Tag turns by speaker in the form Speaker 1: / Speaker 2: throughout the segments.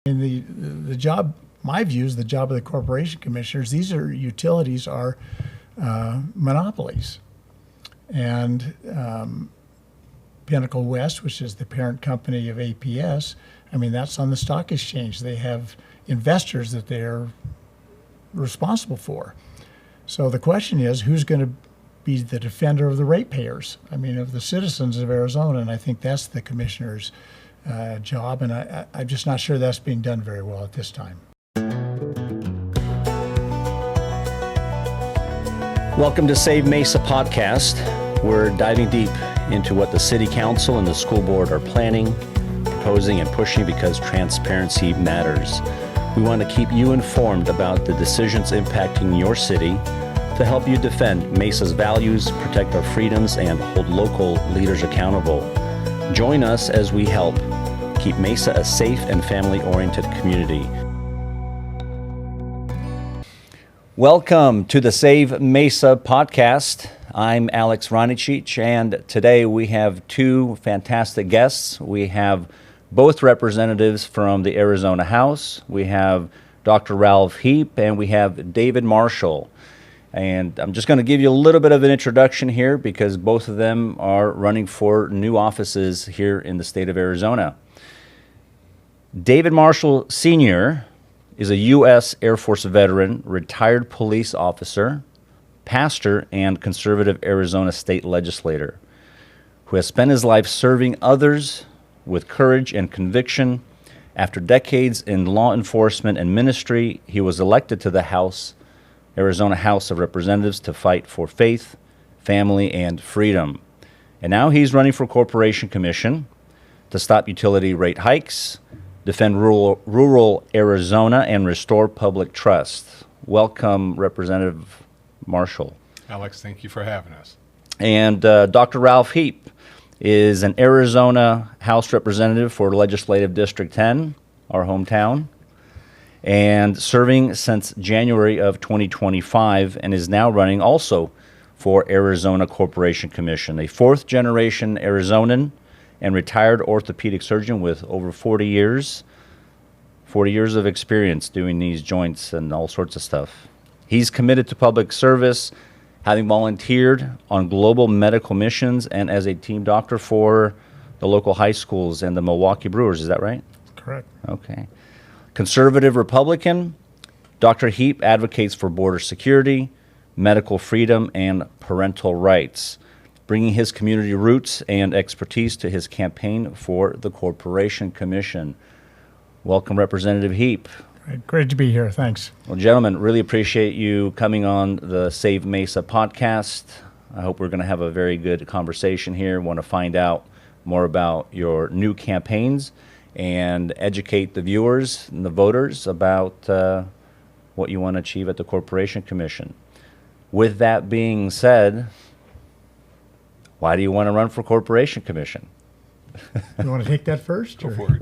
Speaker 1: And the job, my view, is the job of the corporation commissioners. These are utilities are monopolies, and Pinnacle West, which is the parent company of APS, I mean, that's on the stock exchange. They have investors that they're responsible for. So the question is, who's going to be the defender of the ratepayers? I mean, of the citizens of Arizona, and I think that's the commissioner's job, and I'm just not sure that's being done very well at this time.
Speaker 2: Welcome to Save Mesa podcast. We're diving deep into what the City Council and the school board are planning, proposing, and pushing because transparency matters. We want to keep you informed about the decisions impacting your city to help you defend Mesa's values, protect our freedoms, and hold local leaders accountable. Join us as we help keep Mesa a safe and family-oriented community. Welcome to the Save Mesa podcast. I'm Alex Ranicic, and today we have two fantastic guests. We have both representatives from the Arizona House. We have Dr. Ralph Heap and we have David Marshall. And I'm just going to give you a little bit of an introduction here because both of them are running for new offices here in the state of Arizona. David Marshall Sr. is a U.S. Air Force veteran, retired police officer, pastor, and conservative Arizona state legislator who has spent his life serving others with courage and conviction. After decades in law enforcement and ministry, he was elected to the Arizona House of Representatives to fight for faith, family, and freedom. And now he's running for Corporation Commission to stop utility rate hikes, defend rural Arizona, and restore public trust. Welcome, Representative Marshall.
Speaker 3: Alex, thank you for having us.
Speaker 2: And Dr. Ralph Heap is an Arizona House Representative for Legislative District 10, our hometown, and serving since January of 2025, and is now running also for Arizona Corporation Commission, a fourth-generation Arizonan and retired orthopedic surgeon with over 40 years of experience doing these joints and all sorts of stuff. He's committed to public service, having volunteered on global medical missions and as a team doctor for the local high schools and the Milwaukee Brewers. Is that right?
Speaker 1: Correct.
Speaker 2: Okay. Conservative Republican, Dr. Heap advocates for border security, medical freedom, and parental rights, bringing his community roots and expertise to his campaign for the Corporation Commission. Welcome, Representative Heap.
Speaker 1: Great to be here. Thanks.
Speaker 2: Well, gentlemen, really appreciate you coming on the Save Mesa podcast. I hope we're going to have a very good conversation here. Want to find out more about your new campaigns and educate the viewers and the voters about what you want to achieve at the Corporation Commission. With that being said, why do you want to run for Corporation Commission?
Speaker 1: You want to take that first?
Speaker 3: Go for it.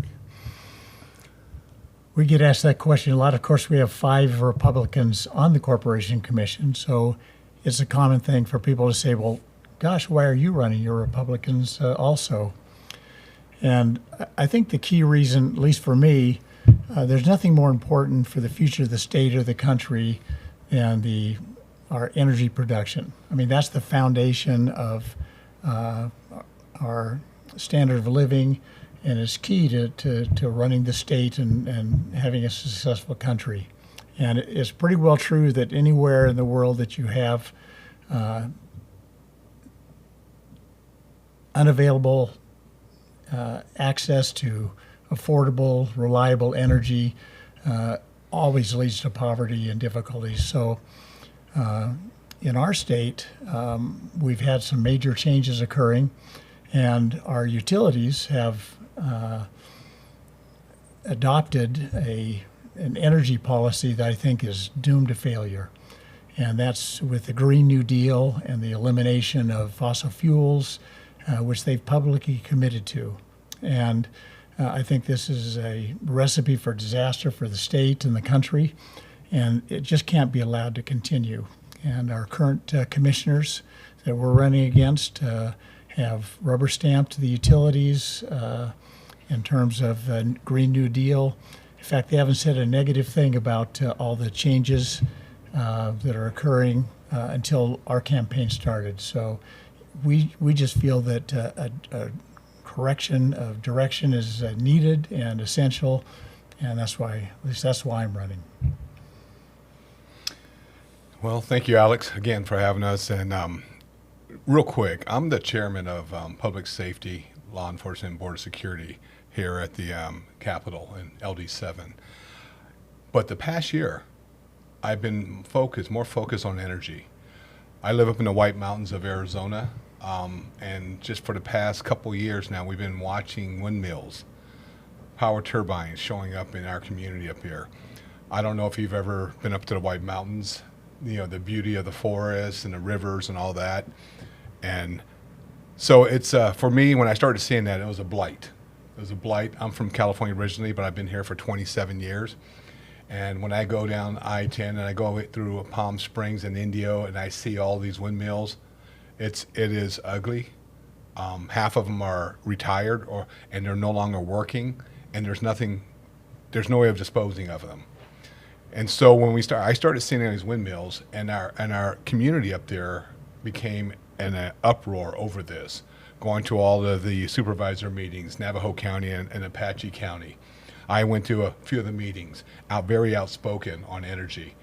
Speaker 1: We get asked that question a lot. Of course, we have 5 Republicans on the Corporation Commission, so it's a common thing for people to say, well, gosh, why are you running? You're Republicans also. And I think the key reason, at least for me, there's nothing more important for the future of the state or the country than our energy production. I mean, that's the foundation of our standard of living, and is key to running the state and having a successful country. And it's pretty well true that anywhere in the world that you have unavailable access to affordable, reliable energy always leads to poverty and difficulties. So in our state, we've had some major changes occurring, and our utilities have adopted an energy policy that I think is doomed to failure. And that's with the Green New Deal and the elimination of fossil fuels, which they've publicly committed to. And I think this is a recipe for disaster for the state and the country, and it just can't be allowed to continue. And our current commissioners that we're running against have rubber stamped the utilities in terms of Green New Deal, fact, they haven't said a negative thing about all the changes that are occurring until our campaign started. So we just feel that a correction of direction is needed and essential, and that's why, at least that's why I'm running.
Speaker 3: Well, thank you, Alex, again for having us. And real quick, I'm the chairman of Public Safety, Law Enforcement, and Border Security here at the Capitol in LD7. But the past year, I've been more focused on energy. I live up in the White Mountains of Arizona, and just for the past couple years now, we've been watching windmills, power turbines showing up in our community up here. I don't know if you've ever been up to the White Mountains, the beauty of the forests and the rivers and all that. And so it's, for me, when I started seeing that, it was a blight. It was a blight. I'm from California originally, but I've been here for 27 years. And when I go down I-10 and I go through Palm Springs and Indio and I see all these windmills, it is ugly. Half of them are retired and they're no longer working, and there's no way of disposing of them. And so when I started seeing these windmills, and our community up there became in an uproar over this, going to all of the supervisor meetings, Navajo County and Apache County. I went to a few of the meetings, very outspoken on energy,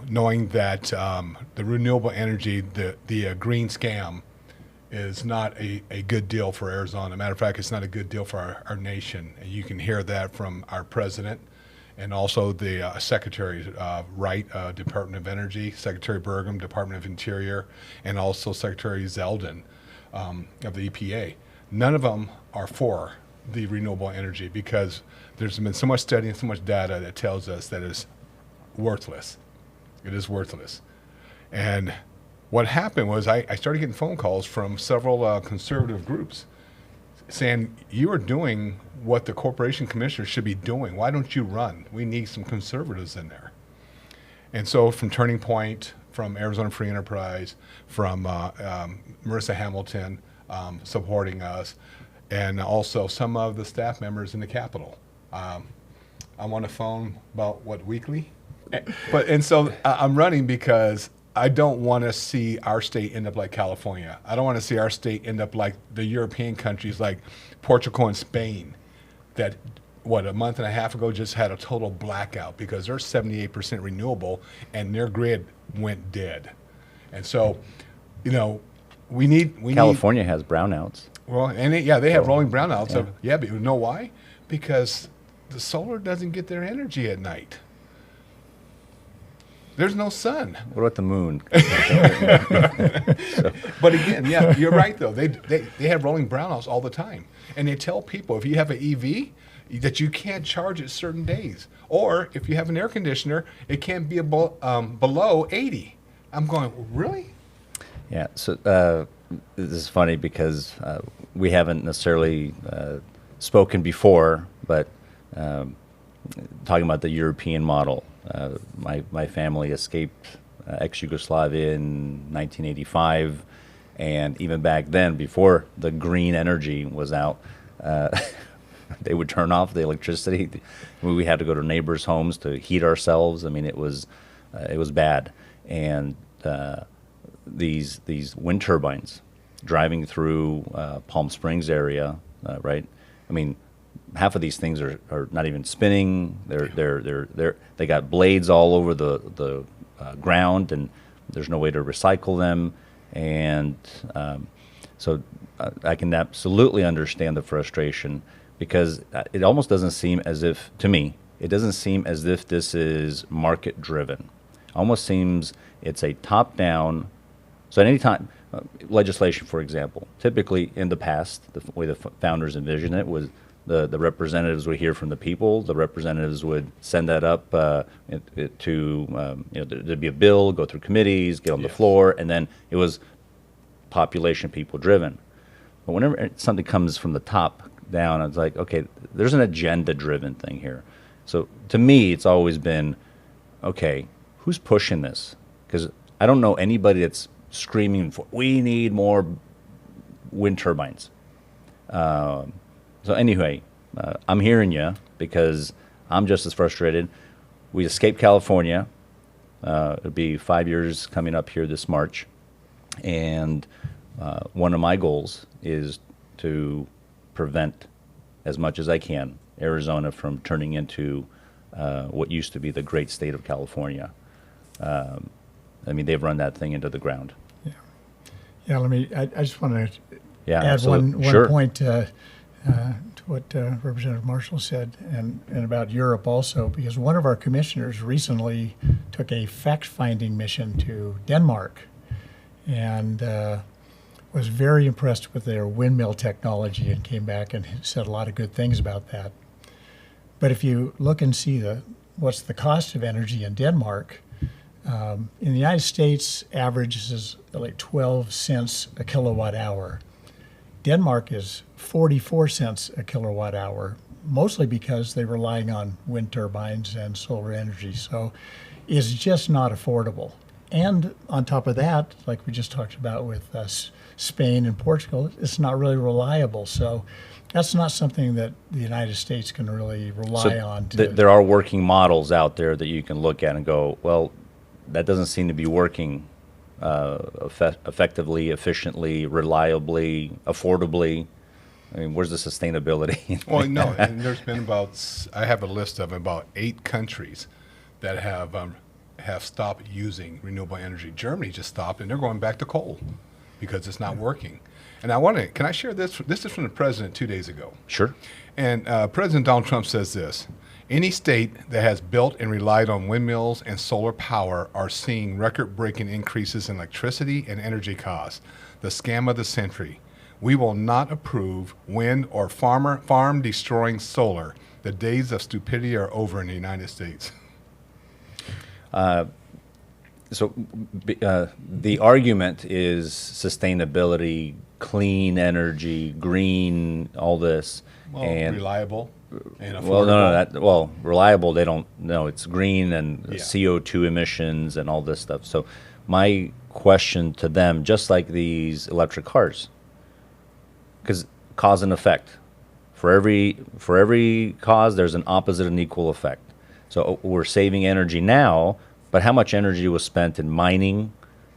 Speaker 3: knowing that the renewable energy, the green scam, is not a good deal for Arizona. Matter of fact, it's not a good deal for our nation. And you can hear that from our president and also the Secretary Wright, Department of Energy, Secretary Burgum, Department of Interior, and also Secretary Zeldin of the EPA. None of them are for the renewable energy because there's been so much study and so much data that tells us that it's worthless. It is worthless. And what happened was I started getting phone calls from several conservative groups saying, you are doing what the corporation commissioner should be doing. Why don't you run? We need some conservatives in there. And so from Turning Point, from Arizona Free Enterprise, from Marissa Hamilton supporting us, and also some of the staff members in the Capitol. I'm on a phone about, weekly? And so I'm running because I don't want to see our state end up like California. I don't want to see our state end up like the European countries like Portugal and Spain that, a month and a half ago just had a total blackout because they're 78% renewable and their grid went dead. And so, we need
Speaker 2: California has brownouts.
Speaker 3: Well, and they have rolling brownouts. But you know why? Because the solar doesn't get their energy at night. There's no sun.
Speaker 2: What about the moon?
Speaker 3: But again, you're right though. They have rolling brownouts all the time, and they tell people if you have an EV that you can't charge it certain days, or if you have an air conditioner, it can't be below 80. I'm going, really?
Speaker 2: Yeah. So this is funny because we haven't necessarily spoken before, but talking about the European model. My family escaped ex-Yugoslavia in 1985, and even back then, before the green energy was out, they would turn off the electricity. We had to go to neighbors' homes to heat ourselves. I mean, it was bad. And these wind turbines driving through Palm Springs area, right? I mean, half of these things are not even spinning. They got blades all over the ground, and there's no way to recycle them. And so I can absolutely understand the frustration because it almost doesn't seem as if, to me, it doesn't seem as if this is market driven. Almost seems it's a top down. So at any time, legislation, for example, typically in the past, the way the founders envisioned it was the representatives would hear from the people. The representatives would send that up there'd be a bill, go through committees, get on the floor, and then it was population people driven. But whenever something comes from the top down, it's like, okay, there's an agenda driven thing here. So to me, it's always been, okay, who's pushing this? Because I don't know anybody that's screaming for, we need more wind turbines. So anyway, I'm hearing you because I'm just as frustrated. We escaped California. It'll be 5 years coming up here this March. And one of my goals is to prevent, as much as I can, Arizona from turning into what used to be the great state of California. I mean, they've run that thing into the ground.
Speaker 1: Yeah, I just want to
Speaker 2: Yeah,
Speaker 1: add
Speaker 2: absolutely.
Speaker 1: one
Speaker 2: Sure.
Speaker 1: point to what Representative Marshall said, and about Europe also, because one of our commissioners recently took a fact-finding mission to Denmark, and was very impressed with their windmill technology, and came back and said a lot of good things about that. But if you look and see what's the cost of energy in Denmark, in the United States, average is like 12 cents a kilowatt hour. Denmark is 44 cents a kilowatt hour, mostly because they're relying on wind turbines and solar energy. So it's just not affordable. And on top of that, like we just talked about with Spain and Portugal, it's not really reliable. So that's not something that the United States can really rely on.
Speaker 2: There are working models out there that you can look at and go, well, that doesn't seem to be working effectively, efficiently, reliably, affordably. I mean, where's the sustainability?
Speaker 3: Well, no, and there's been I have a list of about 8 countries that have stopped using renewable energy. Germany just stopped, and they're going back to coal because it's not working. And can I share this? This is from the president 2 days ago.
Speaker 2: Sure.
Speaker 3: And President Donald Trump says this: any state that has built and relied on windmills and solar power are seeing record-breaking increases in electricity and energy costs. The scam of the century. We will not approve wind or farm-destroying solar. The days of stupidity are over in the United States.
Speaker 2: So the argument is sustainability, clean energy, green, all this.
Speaker 3: Well,
Speaker 2: and
Speaker 3: reliable and affordable.
Speaker 2: Well, reliable, they don't know. It's green and
Speaker 3: Yeah.
Speaker 2: CO2 emissions and all this stuff. So my question to them, just like these electric cars, because cause and effect. For every cause, there's an opposite and equal effect. So we're saving energy now, but how much energy was spent in mining,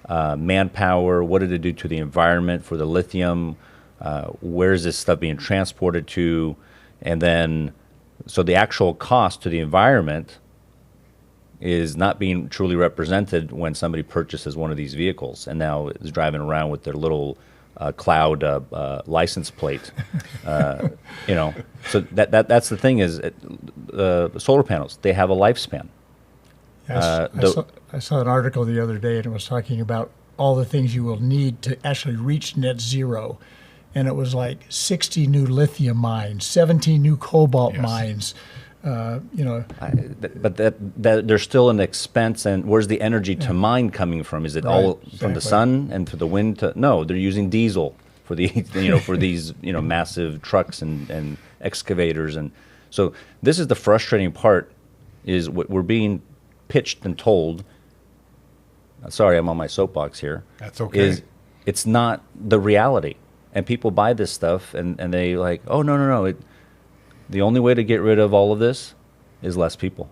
Speaker 2: manpower? What did it do to the environment for the lithium? Where is this stuff being transported to? And then, so the actual cost to the environment is not being truly represented when somebody purchases one of these vehicles and now is driving around with their little cloud license plate. So that's the thing is, solar panels, they have a lifespan.
Speaker 1: Yes, I saw an article the other day, and it was talking about all the things you will need to actually reach net zero. And it was like 60 new lithium mines, 17 new cobalt
Speaker 3: Yes.
Speaker 1: mines.
Speaker 2: But that there's still an expense, and where's the energy to mine coming from? Is it
Speaker 1: Right,
Speaker 2: all from the
Speaker 1: exactly.
Speaker 2: sun and for the wind? No, they're using diesel for the for these massive trucks and excavators, and so this is the frustrating part. Is what we're being pitched and told. Sorry, I'm on my soapbox here.
Speaker 3: That's okay.
Speaker 2: It's not the reality, and people buy this stuff and they like, oh no. The only way to get rid of all of this is less people.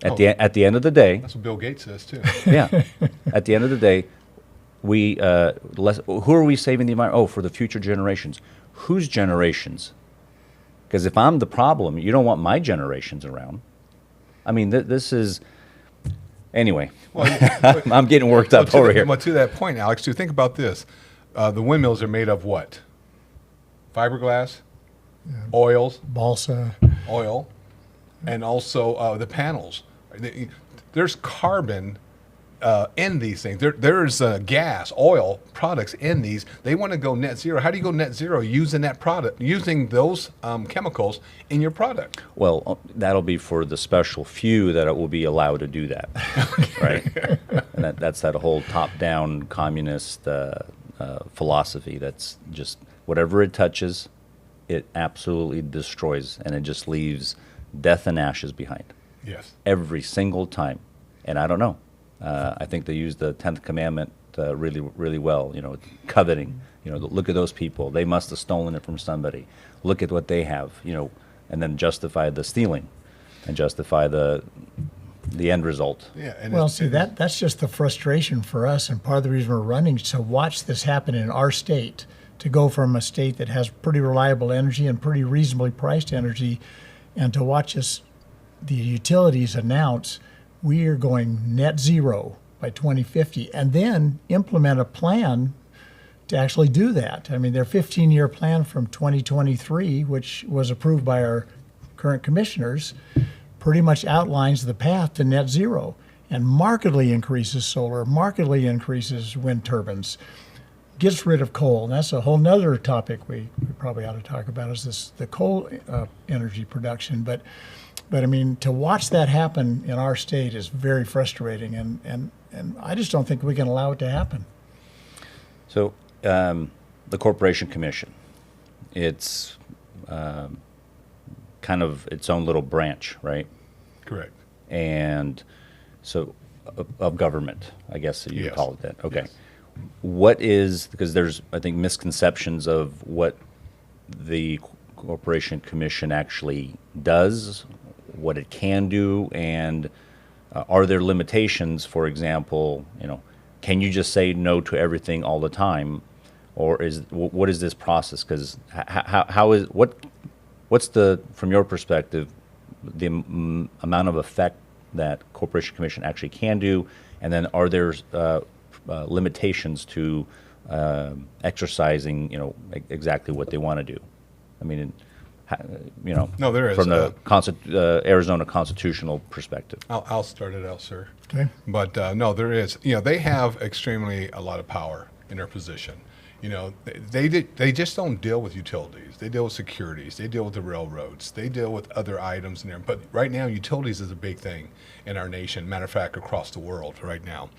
Speaker 2: At the end of the day,
Speaker 3: That's what Bill Gates says too.
Speaker 2: yeah. At the end of the day, we who are we saving the environment? Oh, for the future generations. Whose generations? Because if I'm the problem, you don't want my generations around. I mean, this is anyway.
Speaker 3: Well,
Speaker 2: I'm getting worked up over here.
Speaker 3: Well, to that point, Alex, to think about this, the windmills are made of what? Fiberglass, oil, and also the panels. There's carbon in these things. There's gas, oil products in these. They want to go net zero. How do you go net zero using that product, using those chemicals in your product?
Speaker 2: Well, that'll be for the special few that it will be allowed to do that, right? And that's that whole top-down communist philosophy. That's just whatever it touches, it absolutely destroys, and it just leaves death and ashes behind.
Speaker 3: Yes.
Speaker 2: Every single time. And I don't know. I think they use the 10th commandment really, really well. Coveting. Look at those people. They must have stolen it from somebody. Look at what they have. and then justify the stealing and justify the end result.
Speaker 3: Yeah, and
Speaker 1: Well, see, that's just the frustration for us, and part of the reason we're running is to watch this happen in our state, to go from a state that has pretty reliable energy and pretty reasonably priced energy, and to watch us, the utilities announce we are going net zero by 2050, and then implement a plan to actually do that. I mean, their 15-year plan from 2023, which was approved by our current commissioners, pretty much outlines the path to net zero and markedly increases solar, markedly increases wind turbines, gets rid of coal. And that's a whole nother topic we probably ought to talk about, is the coal energy production. But I mean, to watch that happen in our state is very frustrating, and I just don't think we can allow it to happen.
Speaker 2: So the Corporation Commission, it's kind of its own little branch, right?
Speaker 3: correct.
Speaker 2: And so of government, I guess you
Speaker 3: Yes.
Speaker 2: call it that. Okay.
Speaker 3: Yes.
Speaker 2: What is, because there's, I think, misconceptions of what the Corporation Commission actually does, what it can do, and are there limitations? For example, can you just say no to everything all the time, or what is this process? Because what's the, from your perspective, the amount of effect that Corporation Commission actually can do, and then are there limitations to exercising, exactly what they want to do? I mean,
Speaker 3: No, there is.
Speaker 2: from the Arizona constitutional perspective.
Speaker 3: I'll start it out, sir.
Speaker 1: Okay.
Speaker 3: But no, there is. They have extremely a lot of power in their position. They just don't deal with utilities. They deal with securities. They deal with the railroads. They deal with other items in there. But right now, utilities is a big thing in our nation. Matter of fact, across the world right now.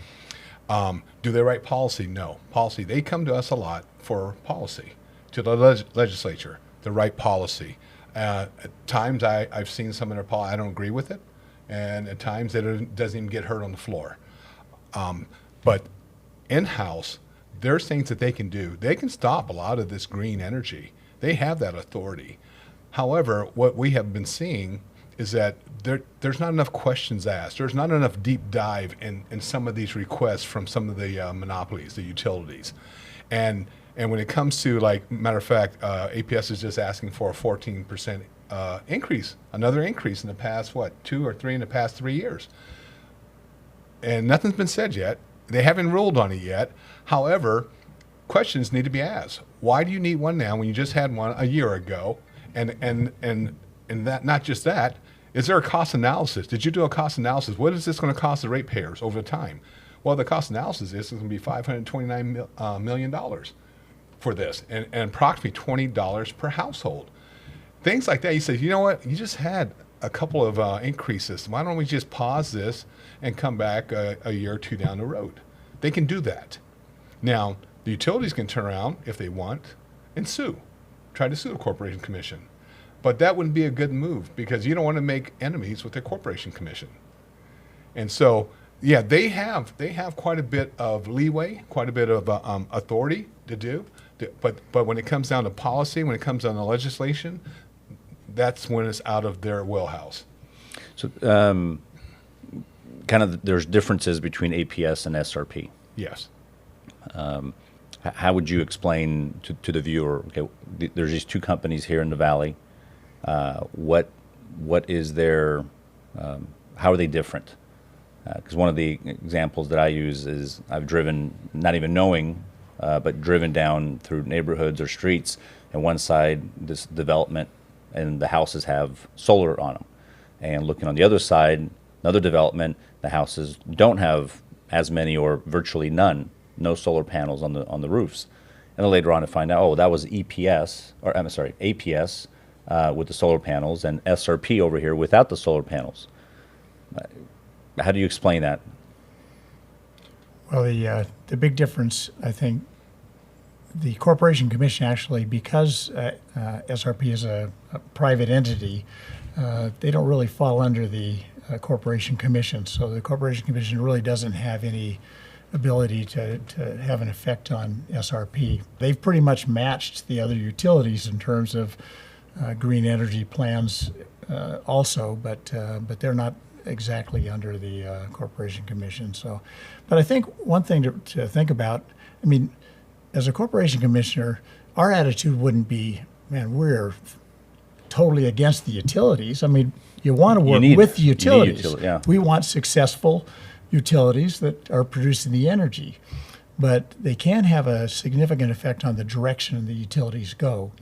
Speaker 3: Do they write policy? No. Policy. They come to us a lot for policy, to the legislature, to write policy. At times, I've seen some of their policy. I don't agree with it, and at times it doesn't even get heard on the floor. But in-house, there's things that they can do. They can stop a lot of this green energy. They have that authority. However, what we have been seeing is that there's not enough questions asked. There's not enough deep dive in some of these requests from some of the monopolies, the utilities. And when it comes to, like, matter of fact, APS is just asking for a 14% increase, another increase in the past, 2 or 3 in the past 3 years. And nothing's been said yet. They haven't ruled on it yet. However, questions need to be asked. Why do you need one now when you just had one a year ago? And that, not just that, is there a cost analysis? Did you do a cost analysis? What is this going to cost the ratepayers over time? Well, the cost analysis is it's going to be $529 million for this, and approximately $20 per household. Things like that. You say, you know what? You just had a couple of increases. Why don't we just pause this and come back a year or two down the road? They can do that. Now, the utilities can turn around if they want and try to sue the Corporation Commission. But that wouldn't be a good move, because you don't want to make enemies with the Corporation Commission. And so, yeah, they have quite a bit of leeway, quite a bit of authority to do. But when it comes down to policy, when it comes down to legislation, that's when it's out of their wheelhouse.
Speaker 2: So kind of there's differences between APS and SRP.
Speaker 3: Yes.
Speaker 2: How would you explain to the viewer, okay, there's these two companies here in the Valley. What is their, how are they different? Because one of the examples that I use is I've driven, not even knowing, but driven down through neighborhoods or streets, and one side, this development, and the houses have solar on them. And looking on the other side, another development, the houses don't have as many or virtually none, no solar panels on the roofs. And then later on I find out, that was APS with the solar panels, and SRP over here without the solar panels. How do you explain that?
Speaker 1: Well, the big difference, I think, the Corporation Commission actually, because SRP is a private entity, they don't really fall under the Corporation Commission. So the Corporation Commission really doesn't have any ability to have an effect on SRP. They've pretty much matched the other utilities in terms of green energy plans also, but they're not exactly under the Corporation Commission. So, but I think one thing to think about, I mean, as a Corporation Commissioner, our attitude wouldn't be, man, we're totally against the utilities. I mean, you want to work with the utilities. We want successful utilities that are producing the energy, but they can have a significant effect on the direction the utilities go.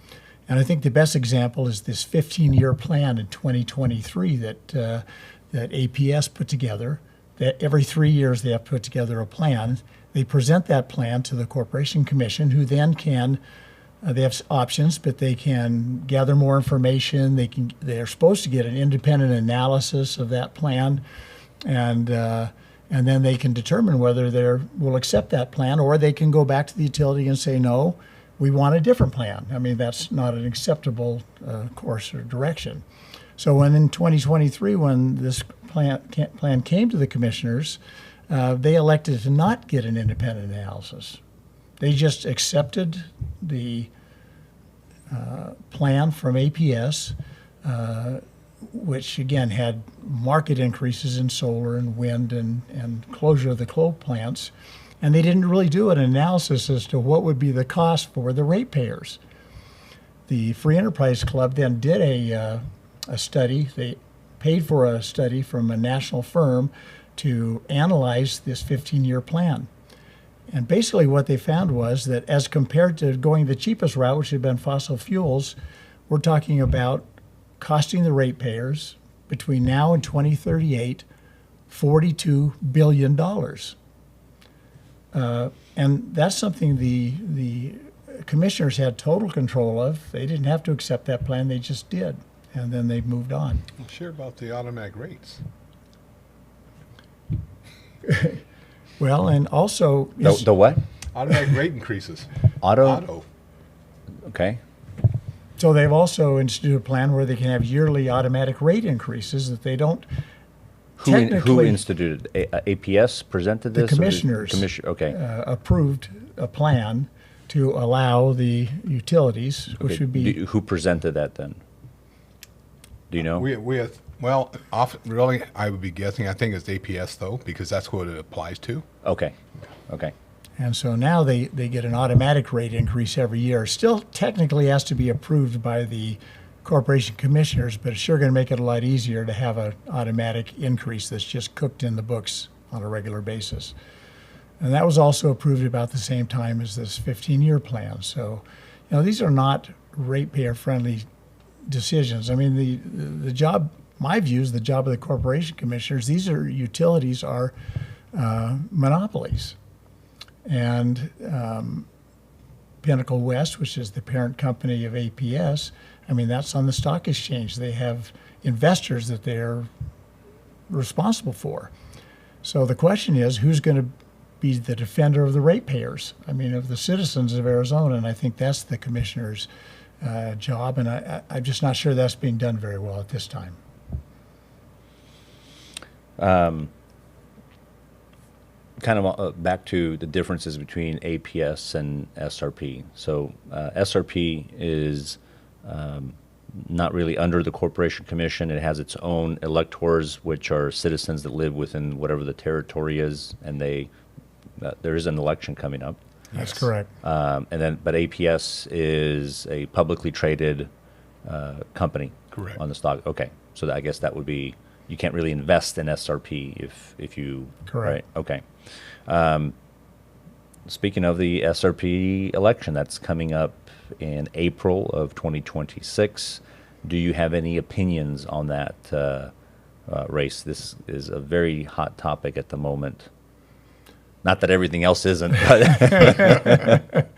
Speaker 1: And I think the best example is this 15-year plan in 2023 that APS put together. That every 3 years they have to put together a plan. They present that plan to the Corporation Commission, who then can, they have options, but they can gather more information. They're supposed to get an independent analysis of that plan, and then they can determine whether they will accept that plan, or they can go back to the utility and say, no, we want a different plan. I mean, that's not an acceptable course or direction. So when in 2023, when this plan came to the commissioners, they elected to not get an independent analysis. They just accepted the plan from APS, which again had market increases in solar and wind and closure of the coal plants. And they didn't really do an analysis as to what would be the cost for the ratepayers. The Free Enterprise Club then did a study. They paid for a study from a national firm to analyze this 15-year plan. And basically what they found was that as compared to going the cheapest route, which had been fossil fuels, we're talking about costing the ratepayers between now and 2038, $42 billion. And that's something the commissioners had total control of. They didn't have to accept that plan, they just did. And then they moved on.
Speaker 3: Well, share about the automatic rates.
Speaker 1: Well, and also...
Speaker 2: The what?
Speaker 3: Automatic rate increases.
Speaker 2: Auto? Okay.
Speaker 1: So they've also instituted a plan where they can have yearly automatic rate increases that they don't
Speaker 2: Who instituted it? APS presented this?
Speaker 1: The commissioners approved a plan to allow the utilities, which would be...
Speaker 2: Who presented that then? Do you know?
Speaker 3: Really, I would be guessing. I think it's APS, though, because that's what it applies to.
Speaker 2: Okay.
Speaker 1: And so now they get an automatic rate increase every year. Still technically has to be approved by the Corporation Commissioners, but it's sure going to make it a lot easier to have an automatic increase that's just cooked in the books on a regular basis. And that was also approved about the same time as this 15-year plan. So, these are not ratepayer-friendly decisions. I mean, the job, my view, is the job of the Corporation Commissioners. These utilities are monopolies. And Pinnacle West, which is the parent company of APS, I mean, that's on the stock exchange. They have investors that they're responsible for. So the question is, who's going to be the defender of the ratepayers? I mean, of the citizens of Arizona, and I think that's the commissioner's job, and I'm just not sure that's being done very well at this time.
Speaker 2: Kind of back to the differences between APS and SRP. So SRP is not really under the Corporation Commission. It has its own electors, which are citizens that live within whatever the territory is, and there is an election coming up.
Speaker 1: That's correct.
Speaker 2: But APS is a publicly traded company.
Speaker 3: Correct.
Speaker 2: On the stock. Okay, so I guess that would be, you can't really invest in SRP if you.
Speaker 1: Correct.
Speaker 2: Right? Okay. Speaking of the SRP election, that's coming up in April of 2026. Do you have any opinions on that race? This is a very hot topic at the moment. Not that everything else isn't, but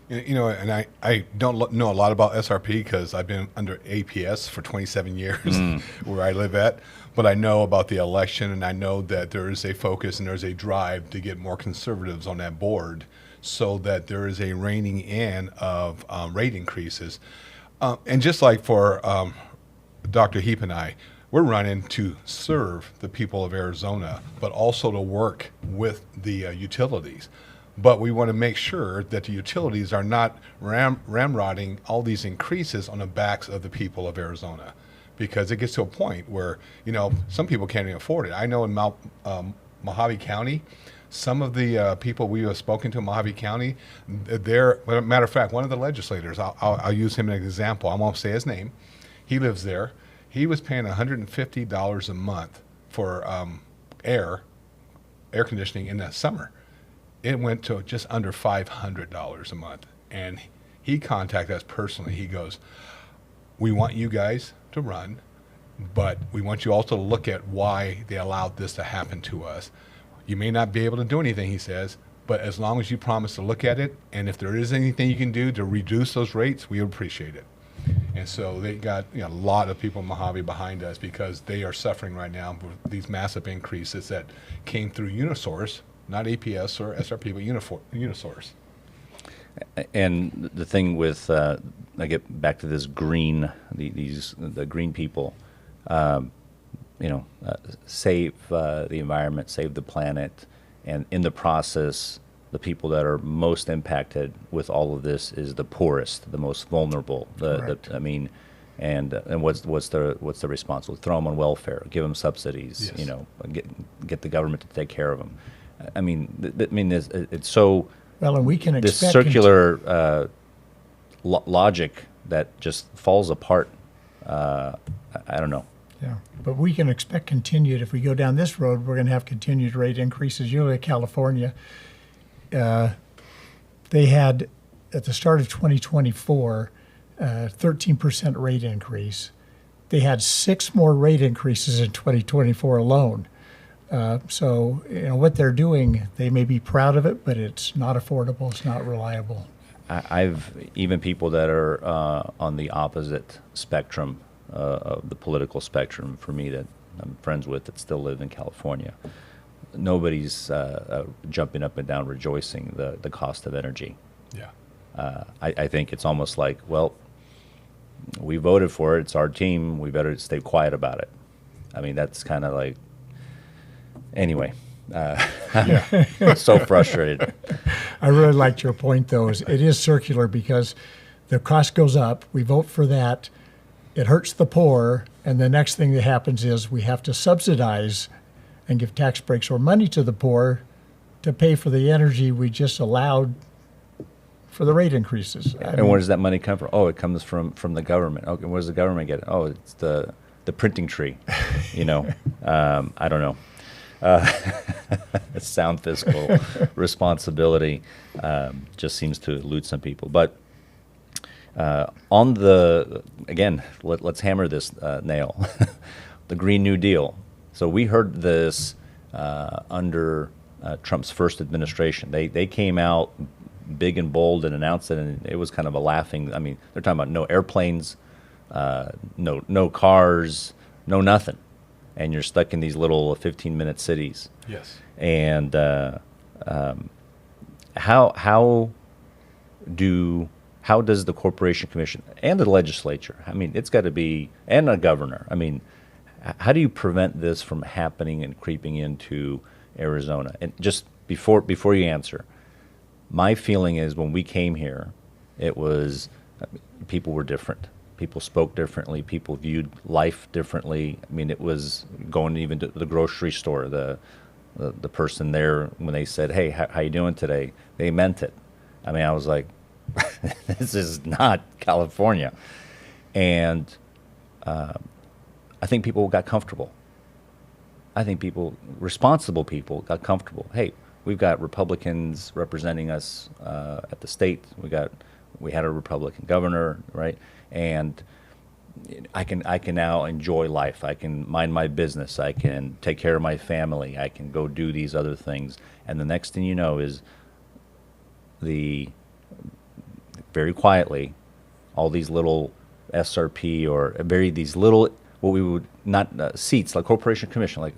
Speaker 3: And I don't know a lot about SRP because I've been under APS for 27 years where I live at. But I know about the election, and I know that there is a focus and there's a drive to get more conservatives on that board so that there is a reining in of rate increases. And just like for Dr. Heap and I, we're running to serve the people of Arizona, but also to work with the utilities. But we want to make sure that the utilities are not ramrodding all these increases on the backs of the people of Arizona, because it gets to a point where, some people can't even afford it. I know in Mojave County, some of the people we have spoken to in Mojave County, matter of fact, one of the legislators, I'll use him as an example. I won't say his name. He lives there. He was paying $150 a month for air conditioning in the summer. It went to just under $500 a month. And he contacted us personally. He goes, we want you guys to run, but we want you also to look at why they allowed this to happen to us. You may not be able to do anything, he says, but as long as you promise to look at it, and if there is anything you can do to reduce those rates, we would appreciate it. And so they got a lot of people in Mojave behind us, because they are suffering right now with these massive increases that came through Unisource, not APS or SRP, but Unisource.
Speaker 2: And the thing with, I get back to this green, the green people, save the environment, save the planet, and in the process, the people that are most impacted with all of this is the poorest, the most vulnerable. And what's the response? We'll throw them on welfare, give them subsidies,
Speaker 3: Yes.
Speaker 2: Get the government to take care of them. It's so.
Speaker 1: Well, and we can
Speaker 2: This
Speaker 1: expect
Speaker 2: circular logic that just falls apart. I don't know.
Speaker 1: Yeah, but we can expect continued. If we go down this road, we're going to have continued rate increases. You look at California. They had, at the start of 2024, 13% rate increase. They had 6 more rate increases in 2024 alone. So, what they're doing, they may be proud of it, but it's not affordable, it's not reliable.
Speaker 2: I've even people that are on the opposite spectrum of the political spectrum for me that I'm friends with that still live in California. Nobody's jumping up and down rejoicing the cost of energy.
Speaker 3: Yeah.
Speaker 2: I think it's almost like, well, we voted for it, it's our team, we better stay quiet about it. That's kind of like, anyway, so frustrated.
Speaker 1: I really liked your point, though. It is circular, because the cost goes up, we vote for that, it hurts the poor, and the next thing that happens is we have to subsidize and give tax breaks or money to the poor to pay for the energy we just allowed for the rate increases.
Speaker 2: And where does that money come from? Oh, it comes from the government. Okay, where does the government get it? Oh, it's the printing tree. I don't know. Sound fiscal responsibility just seems to elude some people. But let's hammer this nail. The Green New Deal. So we heard this under Trump's first administration. They came out big and bold and announced it, and it was kind of a laughing. They're talking about no airplanes, no cars, no nothing, and you're stuck in these little 15-minute cities.
Speaker 3: Yes.
Speaker 2: And how does the Corporation Commission and the legislature? It's got to be, and a governor. How do you prevent this from happening and creeping into Arizona? And just before you answer, my feeling is when we came here, it was people were different. People spoke differently. People viewed life differently. It was going even to the grocery store. The person there, when they said, "Hey, how you doing today?" they meant it. I was like, "This is not California," and I think people got comfortable. I think responsible people got comfortable. Hey, we've got Republicans representing us at the state. We had a Republican governor, right? And I can now enjoy life. I can mind my business. I can take care of my family. I can go do these other things. And the next thing you know is very quietly, all these little SRP or these little, what we would not, seats, like Corporation Commission, like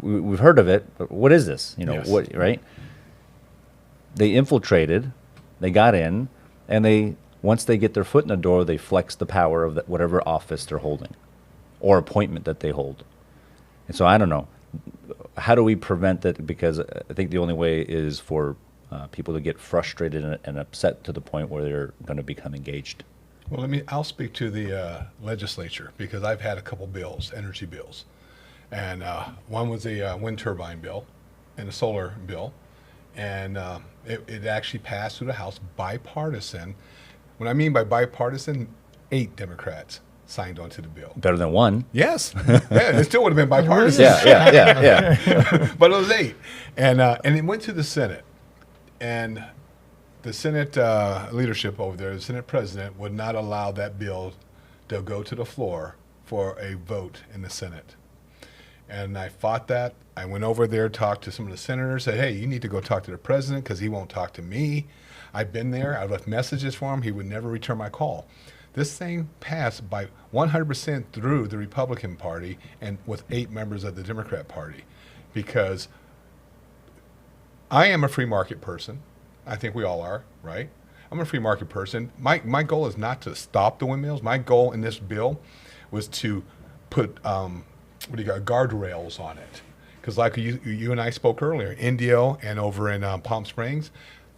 Speaker 2: we've heard of it, but what is this?
Speaker 3: Yes.
Speaker 2: What, right? They infiltrated, they got in, and once they get their foot in the door, they flex the power of whatever office they're holding or appointment that they hold. And so I don't know. How do we prevent that? Because I think the only way is for people to get frustrated and upset to the point where they're going to become engaged?
Speaker 3: Well, I'll speak to the legislature because I've had a couple bills, energy bills. And one was a wind turbine bill and a solar bill. And it actually passed through the House bipartisan. What I mean by bipartisan, 8 Democrats signed onto the bill.
Speaker 2: Better than one.
Speaker 3: Yes. Yeah, it still would have been bipartisan.
Speaker 2: Yeah.
Speaker 3: But it was 8. And it went to the Senate. And the Senate leadership over there, the Senate president, would not allow that bill to go to the floor for a vote in the Senate. And I fought that. I went over there, talked to some of the senators, said, hey, you need to go talk to the president because he won't talk to me. I've been there. I left messages for him. He would never return my call. This thing passed by 100% through the Republican Party and with 8 members of the Democrat Party because I am a free market person. I think we all are, right? I'm a free market person. My goal is not to stop the windmills. My goal in this bill was to put guardrails on it. Because like you and I spoke earlier, Indio and over in Palm Springs,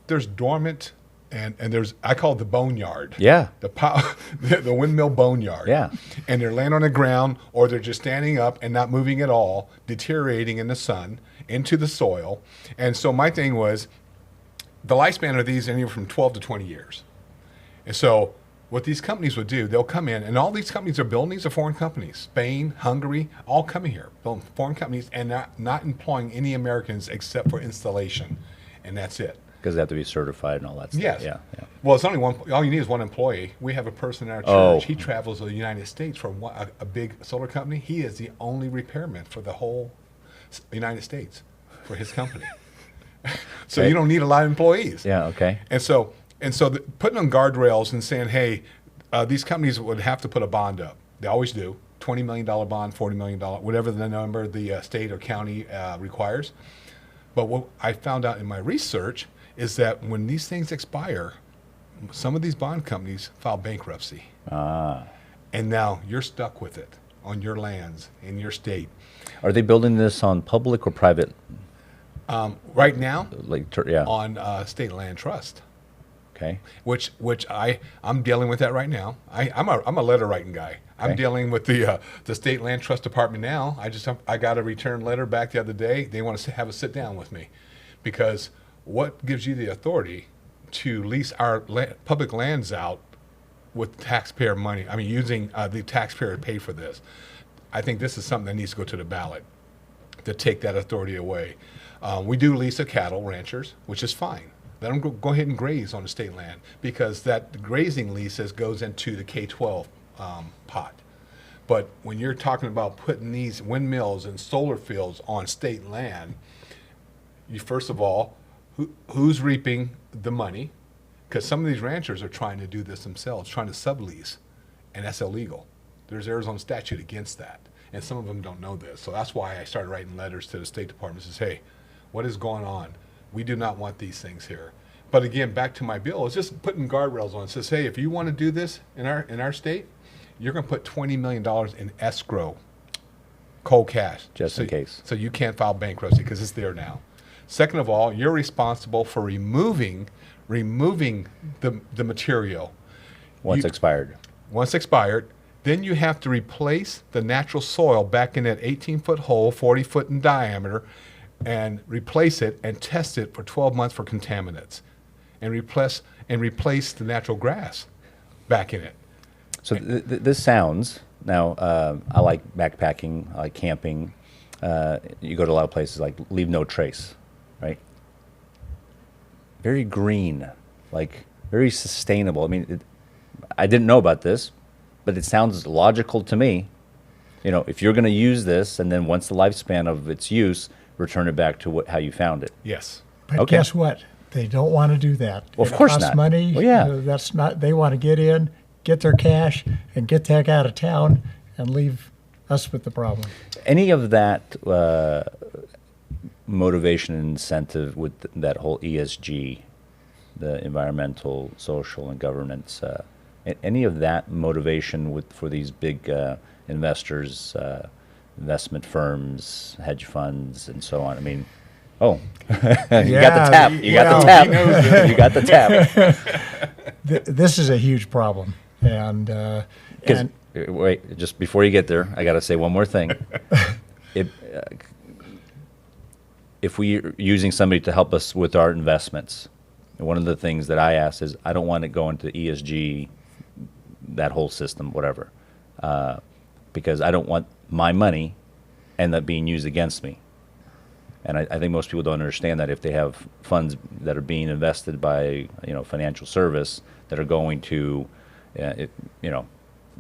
Speaker 3: there's dormant and there's, I call it the boneyard.
Speaker 2: Yeah.
Speaker 3: The windmill boneyard.
Speaker 2: Yeah.
Speaker 3: And they're laying on the ground or they're just standing up and not moving at all, deteriorating in the sun into the soil. And so my thing was, the lifespan of these anywhere from 12 to 20 years. And so what these companies would do, they'll come in, and all these companies are building, these are foreign companies. Spain, Hungary, all coming here, building foreign companies and not employing any Americans except for installation. And that's it.
Speaker 2: Because they have to be certified and all that stuff.
Speaker 3: Yes.
Speaker 2: Yeah.
Speaker 3: Well, it's only one. All you need is one employee. We have a person in our church.
Speaker 2: Oh.
Speaker 3: He travels to the United States for a big solar company. He is the only repairman for the whole United States for his company. So
Speaker 2: Okay.
Speaker 3: you don't need a lot of employees.
Speaker 2: Yeah, okay.
Speaker 3: And so putting on guardrails and saying, hey, these companies would have to put a bond up. They always do. $20 million bond, $40 million, whatever the number the state or county requires. But what I found out in my research is that when these things expire, some of these bond companies file bankruptcy. And now you're stuck with it on your lands in your state.
Speaker 2: Are they building this on public or private?
Speaker 3: Right now,
Speaker 2: Yeah.
Speaker 3: on state land trust.
Speaker 2: Okay.
Speaker 3: Which I'm dealing with that right now. I'm a letter writing guy. I'm
Speaker 2: Okay.
Speaker 3: dealing with the state land trust department now. I got a return letter back the other day. They want to have a sit down with me, because what gives you the authority to lease our public lands out with taxpayer money? I mean, using the taxpayer to pay for this. I think this is something that needs to go to the ballot to take that authority away. We do lease a cattle ranchers, which is fine. Let them go ahead and graze on the state land, because that grazing leases goes into the K-12 pot. But when you're talking about putting these windmills and solar fields on state land, you first of all, who's reaping the money? Because some of these ranchers are trying to do this themselves, trying to sublease, and that's illegal. There's Arizona statute against that, and some of them don't know this. So that's why I started writing letters to the State Department. Says, hey, what is going on? We do not want these things here. But again, back to my bill, it's just putting guardrails on. It says, hey, if you want to do this in our state, you're going to put $20 million in escrow, cold cash.
Speaker 2: Just in case.
Speaker 3: So you can't file bankruptcy because it's there now. Second of all, you're responsible for removing the material.
Speaker 2: Once expired.
Speaker 3: Once expired, then you have to replace the natural soil back in that 18-foot hole, 40 foot in diameter, and replace it and test it for 12 months for contaminants, and replace the natural grass back in it.
Speaker 2: So this sounds, now I like backpacking, I like camping. You go to a lot of places like Leave No Trace, right? Very green, like very sustainable. I mean, I didn't know about this, but it sounds logical to me. You know, if you're going to use this, and then once the lifespan of its use, return it back to how you found it.
Speaker 3: Yes.
Speaker 1: But
Speaker 2: Okay.
Speaker 1: guess what? They don't want to do that.
Speaker 2: Well, of
Speaker 1: It
Speaker 2: course
Speaker 1: costs
Speaker 2: not.
Speaker 1: money.
Speaker 2: Well, yeah.
Speaker 1: That's not. They want to get in, get their cash, and get the heck out of town, and leave us with the problem.
Speaker 2: Any of that motivation and incentive with that whole ESG, the environmental, social, and governance, any of that motivation for these big investors, investment firms, hedge funds, and so on? I mean, Oh, you got the tap. You got the
Speaker 1: well,
Speaker 2: tap. You got the tap.
Speaker 1: This is a huge problem, and
Speaker 2: Because wait, just before you get there, I got to say one more thing. If we're using somebody to help us with our investments, one of the things that I ask is I don't want to go into ESG, that whole system, whatever, because I don't want my money end up being used against me. And I think most people don't understand that if they have funds that are being invested by financial service that are going to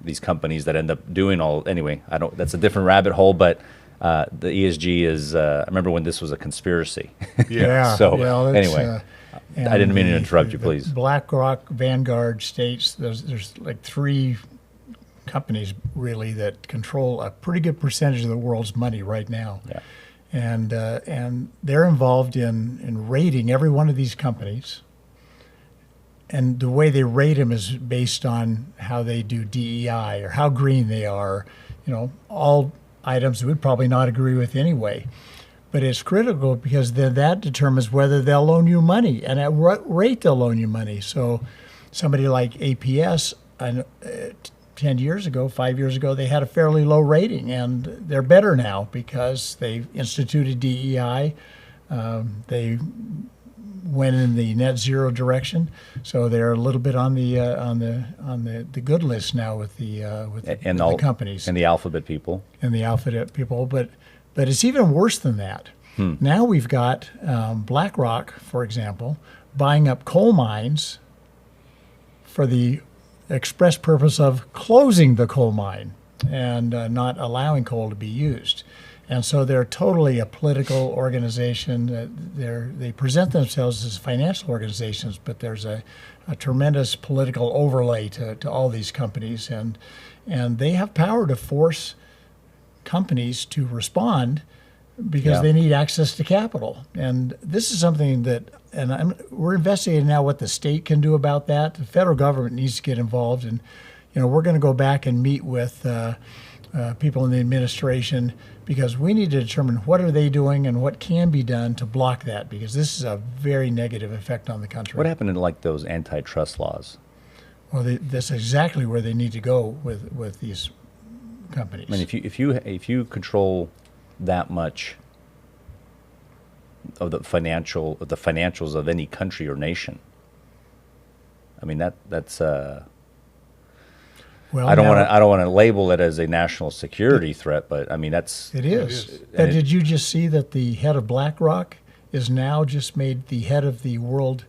Speaker 2: these companies that end up doing all anyway. That's a different rabbit hole, but the ESG is. I remember when this was a conspiracy.
Speaker 1: yeah.
Speaker 2: So
Speaker 1: well,
Speaker 2: anyway, I didn't mean to interrupt you. Please.
Speaker 1: BlackRock, Vanguard states there's like 3 companies really that control a pretty good percentage of the world's money right now.
Speaker 2: Yeah.
Speaker 1: And they're involved in rating every one of these companies. And the way they rate them is based on how they do DEI or how green they are. All items we'd probably not agree with anyway. But it's critical because then that determines whether they'll loan you money and at what rate they'll loan you money. So somebody like APS, 10 years ago, 5 years ago, they had a fairly low rating, and they're better now because they instituted DEI. They went in the net zero direction, so they're a little bit on the good list now with the companies
Speaker 2: and the alphabet people.
Speaker 1: But it's even worse than that. Now we've got BlackRock, for example, buying up coal mines for the express purpose of closing the coal mine and not allowing coal to be used. And so they're totally a political organization. They present themselves as financial organizations, but there's a tremendous political overlay to all these companies. And they have power to force companies to respond because they need access to capital. And this is something that, we're investigating now what the state can do about that. The federal government needs to get involved, and we're going to go back and meet with people in the administration because we need to determine what are they doing and what can be done to block that, because this is a very negative effect on the country.
Speaker 2: What happened to those antitrust laws?
Speaker 1: Well, that's exactly where they need to go with these companies.
Speaker 2: I mean, if you control that much of the financials of any country or nation, I mean that's
Speaker 1: well,
Speaker 2: I don't want to label it as a national security threat, but I mean it is.
Speaker 1: But did you just see that the head of BlackRock is now just made the head of the World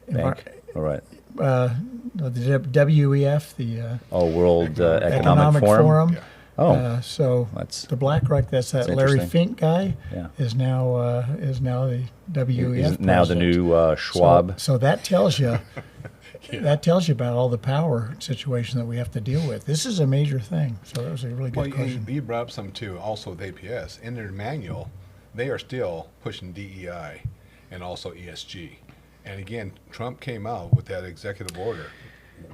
Speaker 2: Bank? All right.
Speaker 1: The WEF, the
Speaker 2: World Economic Forum.
Speaker 1: Yeah.
Speaker 2: Oh,
Speaker 1: so
Speaker 2: that's
Speaker 1: the BlackRock, that's Larry Fink guy, is now the WEF.
Speaker 2: He's now the new Schwab.
Speaker 1: So that tells you about all the power situation that we have to deal with. This is a major thing. So that was a really good question.
Speaker 3: You brought up some too. Also with APS in their manual, they are still pushing DEI and also ESG. And again, Trump came out with that executive order,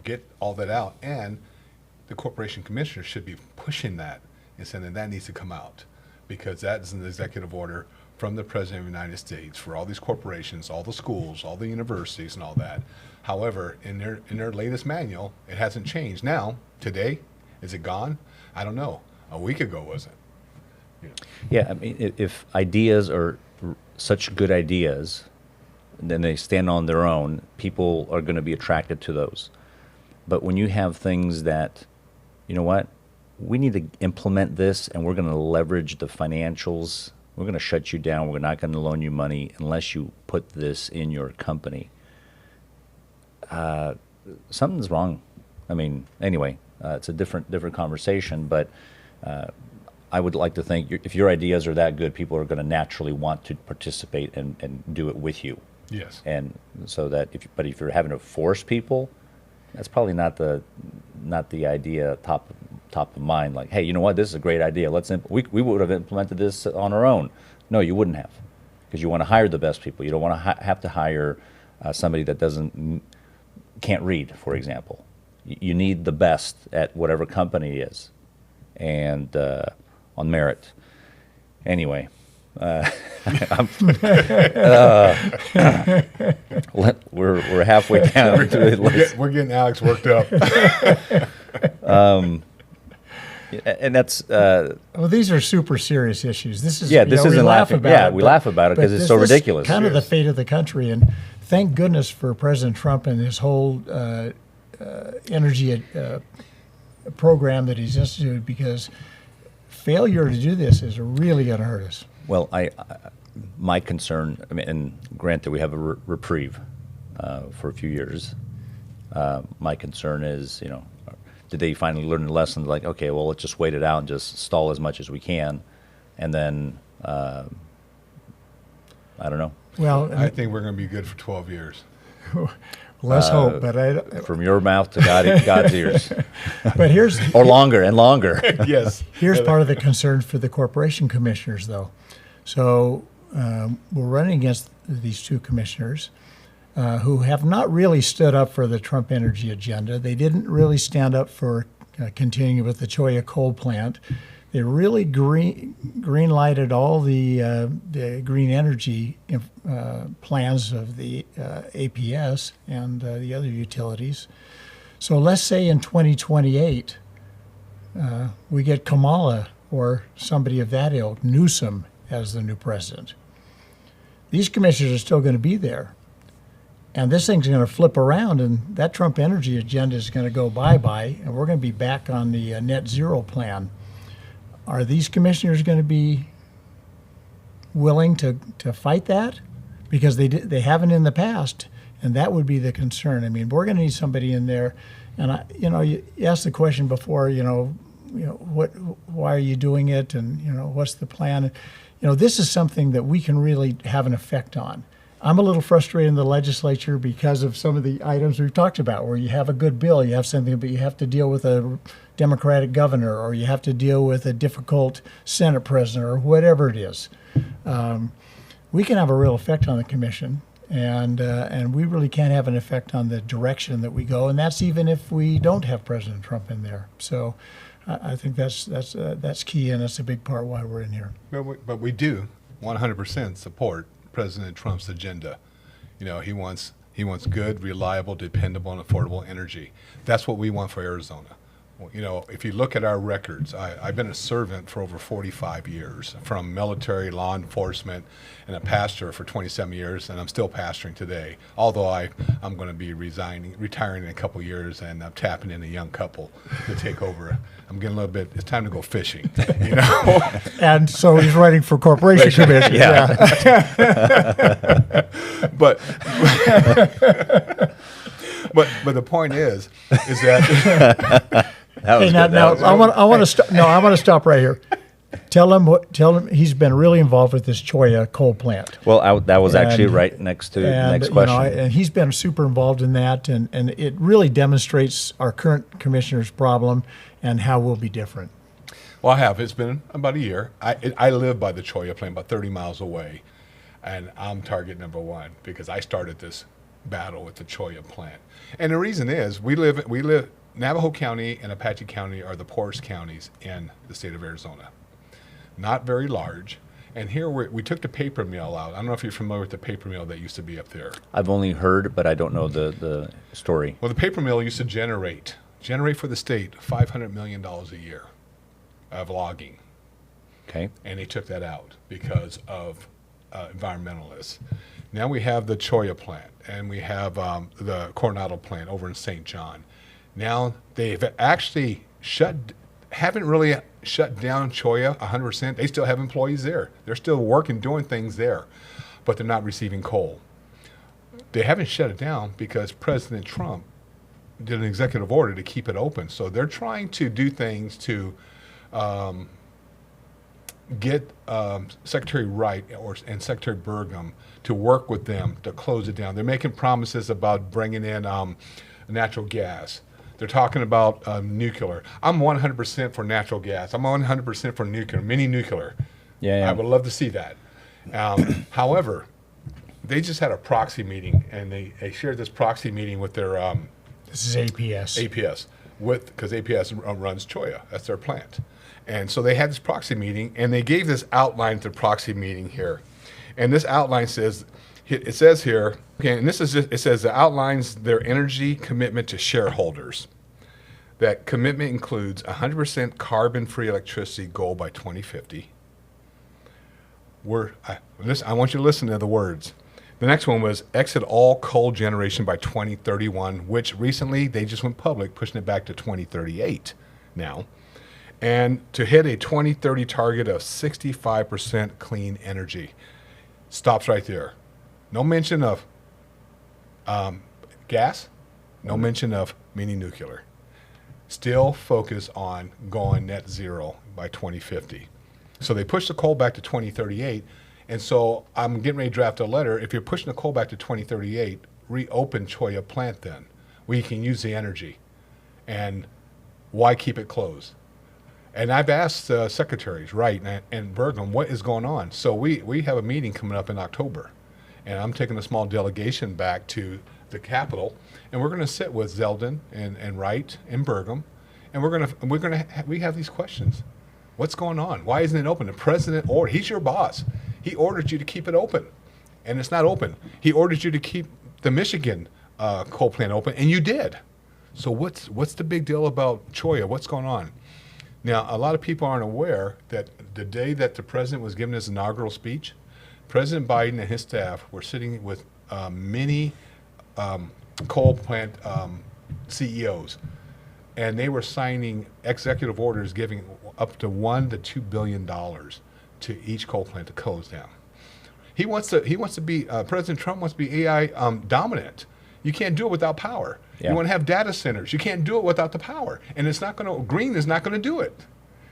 Speaker 3: get all that out, and the corporation commissioner should be pushing that and saying that needs to come out, because that is an executive order from the President of the United States for all these corporations, all the schools, all the universities and all that. However, in their latest manual, it hasn't changed. Now, today, is it gone? I don't know. A week ago, was it?
Speaker 2: Yeah, I mean, if ideas are such good ideas, then they stand on their own, people are going to be attracted to those. But when you have things that, we need to implement this and we're going to leverage the financials, we're going to shut you down, we're not going to loan you money unless you put this in your company. Something's wrong. I mean, anyway, it's a different conversation, but I would like to think if your ideas are that good, people are going to naturally want to participate and do it with you.
Speaker 3: Yes. And
Speaker 2: so that if you're having to force people, that's probably not the idea top of mind. Like, hey, you know what? This is a great idea. We would have implemented this on our own. No, you wouldn't have, because you want to hire the best people. You don't want to have to hire somebody that can't read, for example. You need the best at whatever company it is, and on merit. Anyway, We're halfway down.
Speaker 3: We're getting Alex worked up.
Speaker 2: And that's
Speaker 1: Well, these are super serious issues. This is
Speaker 2: this
Speaker 1: we
Speaker 2: isn't
Speaker 1: laugh
Speaker 2: laughing.
Speaker 1: about
Speaker 2: Yeah,
Speaker 1: it,
Speaker 2: we
Speaker 1: but-
Speaker 2: laugh about it
Speaker 1: but
Speaker 2: because it's so
Speaker 1: this
Speaker 2: ridiculous.
Speaker 1: Kind of the
Speaker 3: Yes.
Speaker 1: fate of the country, and thank goodness for President Trump and his whole energy program that he's instituted, because failure to do this is really going to hurt us.
Speaker 2: Well, my concern, I mean, and granted, we have a reprieve for a few years. My concern is, did they finally learn the lesson? Like, okay, well, let's just wait it out and just stall as much as we can, and then I don't know.
Speaker 1: Well,
Speaker 3: I think we're going to be good for 12 years.
Speaker 1: let's hope.
Speaker 2: From your mouth to God's ears,
Speaker 1: But here's
Speaker 2: or longer and longer.
Speaker 3: Yes.
Speaker 1: Here's part of the concern for the corporation commissioners, though. So we're running against these two commissioners who have not really stood up for the Trump energy agenda. They didn't really stand up for continuing with the Cholla coal plant. They really green-lighted all the green energy plans of the APS and the other utilities. So let's say in 2028, we get Kamala or somebody of that ilk, Newsom, as the new president. These commissioners are still going to be there. And this thing's going to flip around, and that Trump energy agenda is going to go bye-bye, and we're going to be back on the net zero plan. Are these commissioners going to be willing to fight that? Because they haven't in the past, and that would be the concern. I mean, we're going to need somebody in there. And you asked the question before, why are you doing it, and what's the plan? This is something that we can really have an effect on. I'm a little frustrated in the legislature because of some of the items we've talked about, where you have a good bill, you have something, but you have to deal with a Democratic governor, or you have to deal with a difficult Senate president, or whatever it is. We can have a real effect on the commission, and we really can have an effect on the direction that we go, and that's even if we don't have President Trump in there. So I think that's key, and that's a big part why we're in here.
Speaker 3: But we do 100% support President Trump's agenda. He wants good, reliable, dependable, and affordable energy. That's what we want for Arizona. If you look at our records, I've been a servant for over 45 years, from military, law enforcement, and a pastor for 27 years, and I'm still pastoring today. Although I'm going to be retiring in a couple years, and I'm tapping in a young couple to take over. I'm getting a little bit. It's time to go fishing,
Speaker 1: And so he's running for corporation commission.
Speaker 2: Yeah.
Speaker 3: But the point is that.
Speaker 2: That was
Speaker 1: Hey, now,
Speaker 2: good.
Speaker 1: now
Speaker 2: That was
Speaker 1: I want to stop. No, I want to stop right here. Tell him he's been really involved with this Cholla coal plant.
Speaker 2: Well, that was actually
Speaker 1: And-
Speaker 2: right next to the
Speaker 1: And,
Speaker 2: next question.
Speaker 1: and he's been super involved in that, and it really demonstrates our current commissioner's problem and how we'll be different.
Speaker 3: Well, I have. It's been about a year. I live by the Cholla plant, about 30 miles away, and I'm target number one because I started this battle with the Cholla plant. And the reason is we live. Navajo County and Apache County are the poorest counties in the state of Arizona. Not very large. And here we took the paper mill out. I don't know if you're familiar with the paper mill that used to be up there.
Speaker 2: I've only heard, but I don't know the story.
Speaker 3: Well, the paper mill used to generate for the state $500 million a year of logging.
Speaker 2: Okay.
Speaker 3: And they took that out because of environmentalists. Now we have the Cholla plant, and we have the Coronado plant over in St. John. Now they've actually haven't really shut down Cholla 100%. They still have employees there. They're still working, doing things there, but they're not receiving coal. They haven't shut it down because President Trump did an executive order to keep it open. So they're trying to do things to get Secretary Wright and Secretary Burgum to work with them to close it down. They're making promises about bringing in natural gas. They're talking about nuclear. I'm 100% for natural gas. I'm 100% for nuclear, mini nuclear.
Speaker 2: Yeah.
Speaker 3: I would love to see that. However, they just had a proxy meeting, and they shared this proxy meeting with their
Speaker 1: This is APS.
Speaker 3: APS. because APS runs Cholla. That's their plant. And so they had this proxy meeting, and they gave this outline to the proxy meeting here. And this outline says, it says here, okay, and this is just, it says it outlines their energy commitment to shareholders. That commitment includes 100% carbon-free electricity goal by 2050. I want you to listen to the words. The next one was exit all coal generation by 2031, which recently they just went public, pushing it back to 2038 now. And to hit a 2030 target of 65% clean energy. Stops right there. No mention of gas, no mention of mini nuclear. Still focus on going net zero by 2050. So they pushed the coal back to 2038. And so I'm getting ready to draft a letter. If you're pushing the coal back to 2038, reopen Cholla plant then, where you can use the energy. And why keep it closed? And I've asked secretaries, Wright and Burgum, what is going on? So we have a meeting coming up in October. And I'm taking a small delegation back to the Capitol. And we're going to sit with Zeldin and Wright and Burgum. And we have these questions. What's going on? Why isn't it open? The president ordered, he's your boss. He ordered you to keep it open, and it's not open. He ordered you to keep the Michigan coal plant open, and you did. So what's the big deal about Cholla? What's going on? Now, a lot of people aren't aware that the day that the president was giving his inaugural speech, President Biden and his staff were sitting with many coal plant CEOs, and they were signing executive orders giving up to $1 to $2 billion to each coal plant to close down. He wants to be President Trump wants to be AI dominant. You can't do it without power.
Speaker 2: Yeah.
Speaker 3: You want to have data centers. You can't do it without the power. And it's not going to, green is not going to do it.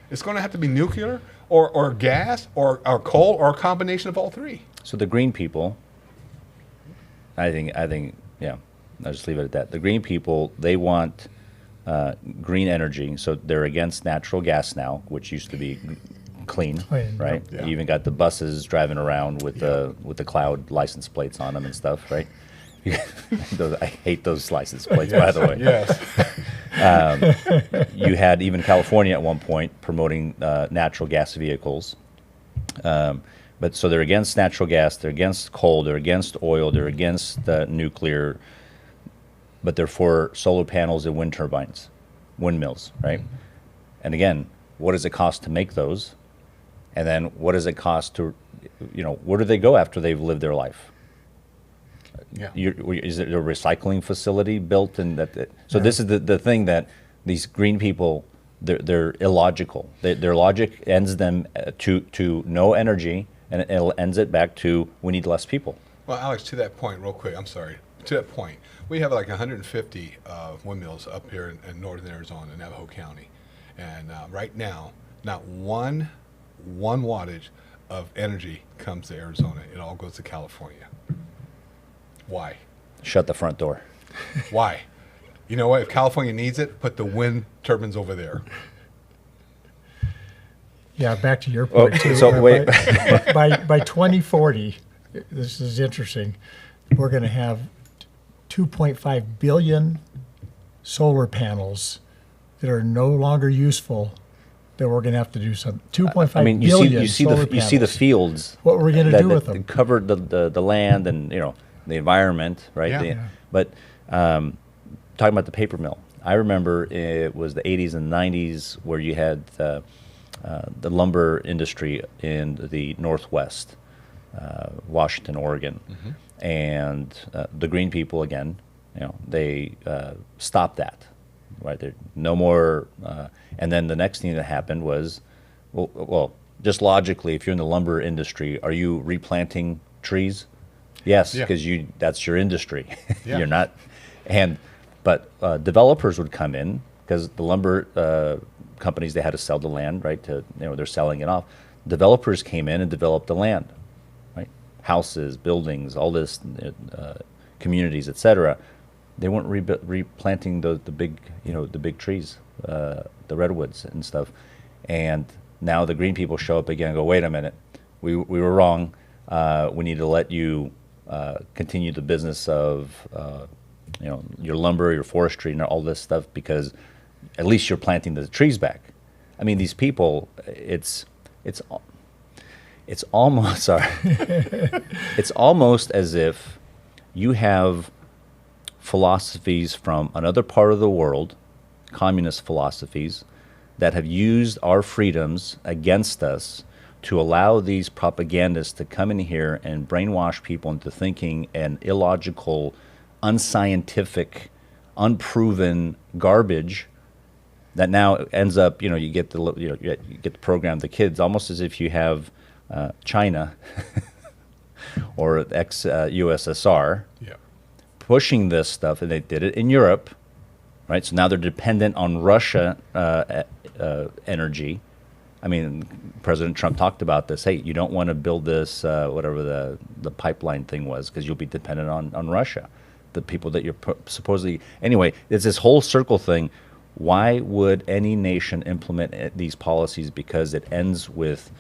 Speaker 3: It's going to have to be nuclear or gas or coal or a combination of all three.
Speaker 2: So the green people, I think, yeah, I'll just leave it at that. The green people, they want green energy. So they're against natural gas now, which used to be clean, right?
Speaker 3: Yeah.
Speaker 2: You even got the buses driving around with the cloud license plates on them and stuff, right? I hate those license plates, by the way.
Speaker 3: Yes.
Speaker 2: You had even California at one point promoting natural gas vehicles. But so they're against natural gas, they're against coal, they're against oil, they're against nuclear, but they're for solar panels and wind turbines, windmills, right? Mm-hmm. And again, what does it cost to make those? And then what does it cost to, where do they go after they've lived their life?
Speaker 3: Yeah.
Speaker 2: Is it a recycling facility built in that? So this is the thing that these green people, they're illogical. Their logic ends them to no energy, and it ends it back to we need less people.
Speaker 3: Well, Alex, to that point, real quick, I'm sorry. To that point, we have like 150 windmills up here in northern Arizona, Navajo County. And right now, not one wattage of energy comes to Arizona. It all goes to California. Why?
Speaker 2: Shut the front door.
Speaker 3: Why? You know what? If California needs it, put the wind turbines over there.
Speaker 1: Yeah, back to your point too.
Speaker 2: So wait.
Speaker 1: By 2040, this is interesting. We're going to have 2.5 billion solar panels that are no longer useful. That we're going to have to do some 2.5
Speaker 2: I mean,
Speaker 1: billion
Speaker 2: you see
Speaker 1: solar
Speaker 2: the
Speaker 1: panels.
Speaker 2: fields.
Speaker 1: What were we going to do with them?
Speaker 2: Covered the land and the environment, right?
Speaker 3: Yeah.
Speaker 2: But talking about the paper mill, I remember it was the 80s and 90s where you had the lumber industry in the Northwest, Washington, Oregon, and the green people again, they stopped that, right? There no more, and then the next thing that happened was, well, just logically, if you're in the lumber industry, are you replanting trees? Yes, because that's your industry.
Speaker 3: Yeah.
Speaker 2: You're not, but developers would come in because the lumber companies, they had to sell the land, right? They're selling it off. Developers came in and developed the land, right? Houses, buildings, all this, communities, etc. They weren't replanting the big trees, the redwoods and stuff. And now the green people show up again and go, wait a minute, we were wrong. We need to let you continue the business of your lumber, your forestry, and all this stuff because at least you're planting the trees back. I mean, these people, it's almost sorry, it's almost as if you have philosophies from another part of the world, communist philosophies, that have used our freedoms against us to allow these propagandists to come in here and brainwash people into thinking an illogical, unscientific, unproven garbage that now ends up, you get the program the kids almost as if you have China or ex-USSR pushing this stuff, and they did it in Europe, right? So now they're dependent on Russia energy. I mean, President Trump talked about this. Hey, you don't want to build this, whatever the pipeline thing was, because you'll be dependent on Russia, the people that you're supposedly... Anyway, it's this whole circle thing. Why would any nation implement these policies? Because it ends with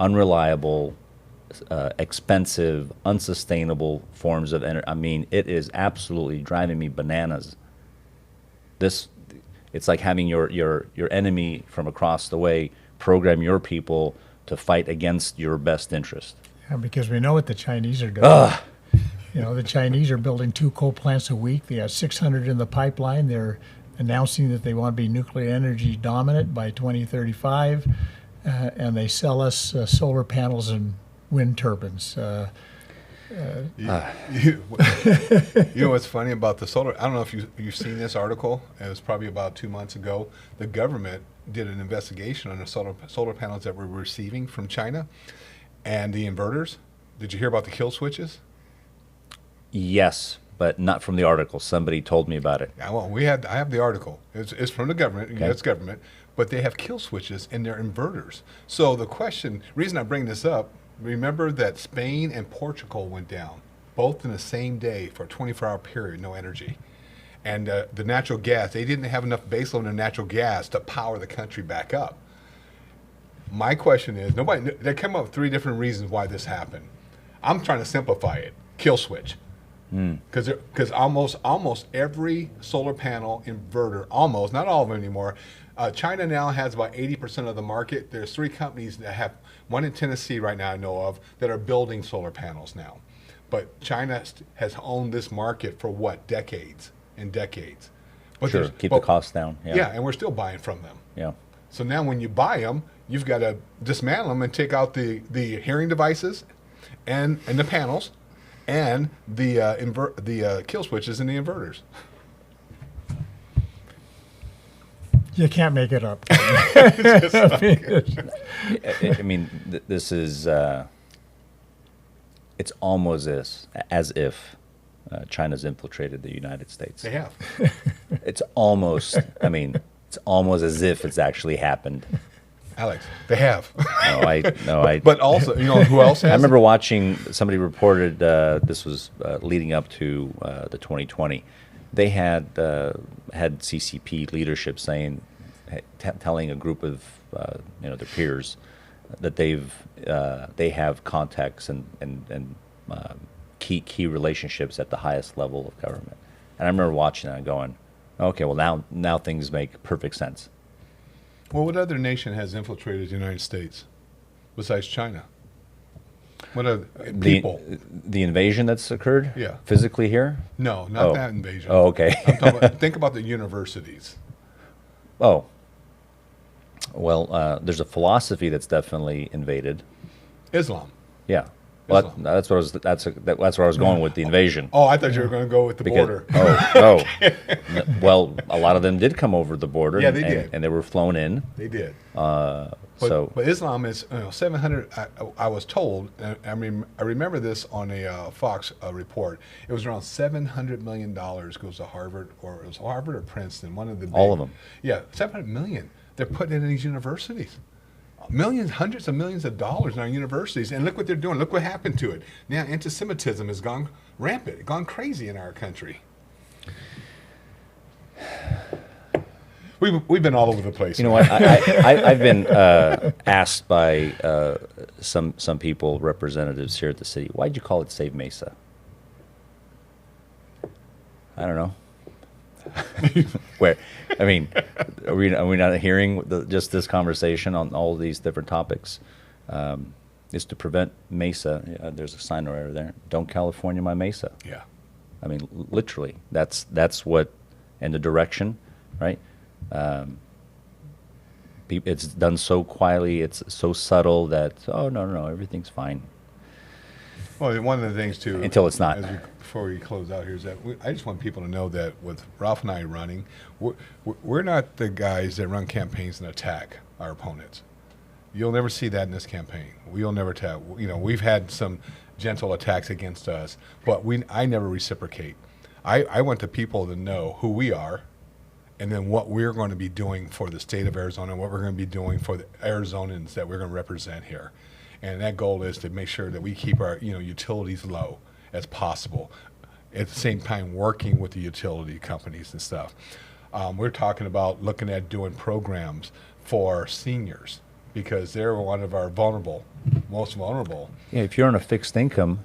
Speaker 2: unreliable, expensive, unsustainable forms of energy. I mean, it is absolutely driving me bananas. It's like having your enemy from across the way program your people to fight against your best interest.
Speaker 1: Yeah, because we know what the Chinese are doing. The Chinese are building 2 coal plants a week. They have 600 in the pipeline. They're announcing that they want to be nuclear energy dominant by 2035, and they sell us solar panels and wind turbines.
Speaker 3: You know what's funny about the solar? I don't know if you've seen this article. It was probably about 2 months ago. The government did an investigation on the solar panels that we're receiving from China and the inverters. Did you hear about the kill switches?
Speaker 2: Yes, but not from the article. Somebody told me about it.
Speaker 3: Yeah, well, I have the article. It's from the government,
Speaker 2: Okay.
Speaker 3: U.S. government, but they have kill switches in their inverters. So the reason I bring this up, remember that Spain and Portugal went down, both in the same day for a 24-hour period, no energy. And the natural gas, they didn't have enough baseload in their natural gas to power the country back up. My question is, they came up with 3 different reasons why this happened. I'm trying to simplify it. Kill switch. Because almost every solar panel inverter, almost, not all of them anymore, China now has about 80% of the market. There's 3 companies that have, one in Tennessee right now I know of, that are building solar panels now. But China has owned this market for what, decades and decades. But
Speaker 2: Sure, keep the costs down.
Speaker 3: Yeah, and we're still buying from them.
Speaker 2: Yeah.
Speaker 3: So now when you buy them, you've got to dismantle them and take out the hearing devices and the panels and the kill switches and the inverters.
Speaker 1: You can't make it up.
Speaker 2: I mean, this is, it's almost as if China's infiltrated the United States.
Speaker 3: They have.
Speaker 2: It's almost, it's almost as if it's actually happened.
Speaker 3: Alex, they have.
Speaker 2: But
Speaker 3: also, who else has?
Speaker 2: I remember watching, somebody reported, this was leading up to the 2020, they had CCP leadership saying, telling a group of their peers that they have contacts and key relationships at the highest level of government. And I remember watching that and going, okay, well now things make perfect sense.
Speaker 3: Well, what other nation has infiltrated the United States besides China? What other people?
Speaker 2: The invasion that's occurred?
Speaker 3: Yeah.
Speaker 2: Physically here?
Speaker 3: No, not that invasion.
Speaker 2: Oh, okay.
Speaker 3: Think about the universities.
Speaker 2: Oh. Well, there's a philosophy that's definitely invaded.
Speaker 3: Islam.
Speaker 2: Yeah. Well, that's where I was going with the invasion.
Speaker 3: Oh, I thought you were going to go with the border.
Speaker 2: Oh. Well, a lot of them did come over the border.
Speaker 3: Yeah, they did.
Speaker 2: And they were flown in.
Speaker 3: They did.
Speaker 2: But
Speaker 3: Islam is 700. I was told. I remember this on a Fox report. It was around $700 million goes to Harvard, or it was Harvard or Princeton, one of the big,
Speaker 2: all of them.
Speaker 3: Yeah, $700 million. They're putting in these universities. Millions, hundreds of millions of dollars in our universities, and look what they're doing. Look what happened to it. Now, anti-Semitism has gone rampant, gone crazy in our country. We've been all over the place.
Speaker 2: You know what? I've been asked by some people, representatives here at the city, why'd you call it Save Mesa? I don't know. Where, I mean, are we not hearing just this conversation on all these different topics? Is to prevent Mesa. There's a sign right over there. Don't California my Mesa.
Speaker 3: Yeah.
Speaker 2: I mean, literally, that's what, and the direction, right? It's done so quietly, it's so subtle that, oh, no, everything's fine.
Speaker 3: Well, one of the things too,
Speaker 2: Until it's not.
Speaker 3: Before we close out here, is that I just want people to know that with Ralph and I running, we're not the guys that run campaigns and attack our opponents. You'll never see that in this campaign. We'll never attack. We've had some gentle attacks against us, but I never reciprocate. I want the people to know who we are, and then what we're going to be doing for the state of Arizona, what we're going to be doing for the Arizonans that we're going to represent here. And that goal is to make sure that we keep our utilities low as possible. At the same time, working with the utility companies and stuff. We're talking about looking at doing programs for seniors because they're one of our most vulnerable.
Speaker 2: Yeah, if you're on a fixed income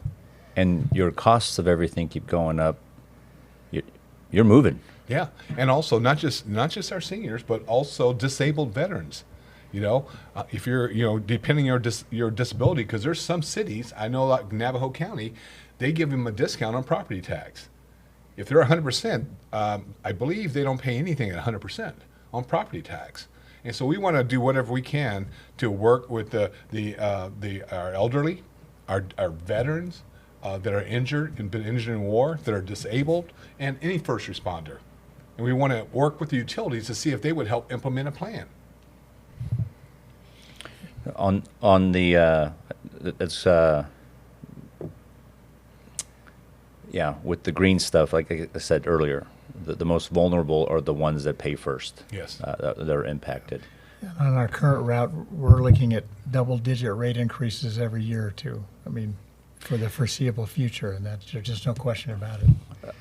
Speaker 2: and your costs of everything keep going up, you're moving.
Speaker 3: Yeah, and also not just our seniors, but also disabled veterans. If you're, depending on your disability, because there's some cities, I know like Navajo County, they give them a discount on property tax. If they're 100%, I believe they don't pay anything at 100% on property tax. And so we want to do whatever we can to work with our elderly, our veterans that are injured and been injured in war, that are disabled, and any first responder. And we want to work with the utilities to see if they would help implement a plan.
Speaker 2: On the it's with the green stuff, like I said earlier, the most vulnerable are the ones that pay first.
Speaker 3: Yes,
Speaker 2: that are impacted.
Speaker 1: On our current route, we're looking at double-digit rate increases every year or two. I mean, for the foreseeable future, and there's just no question about it.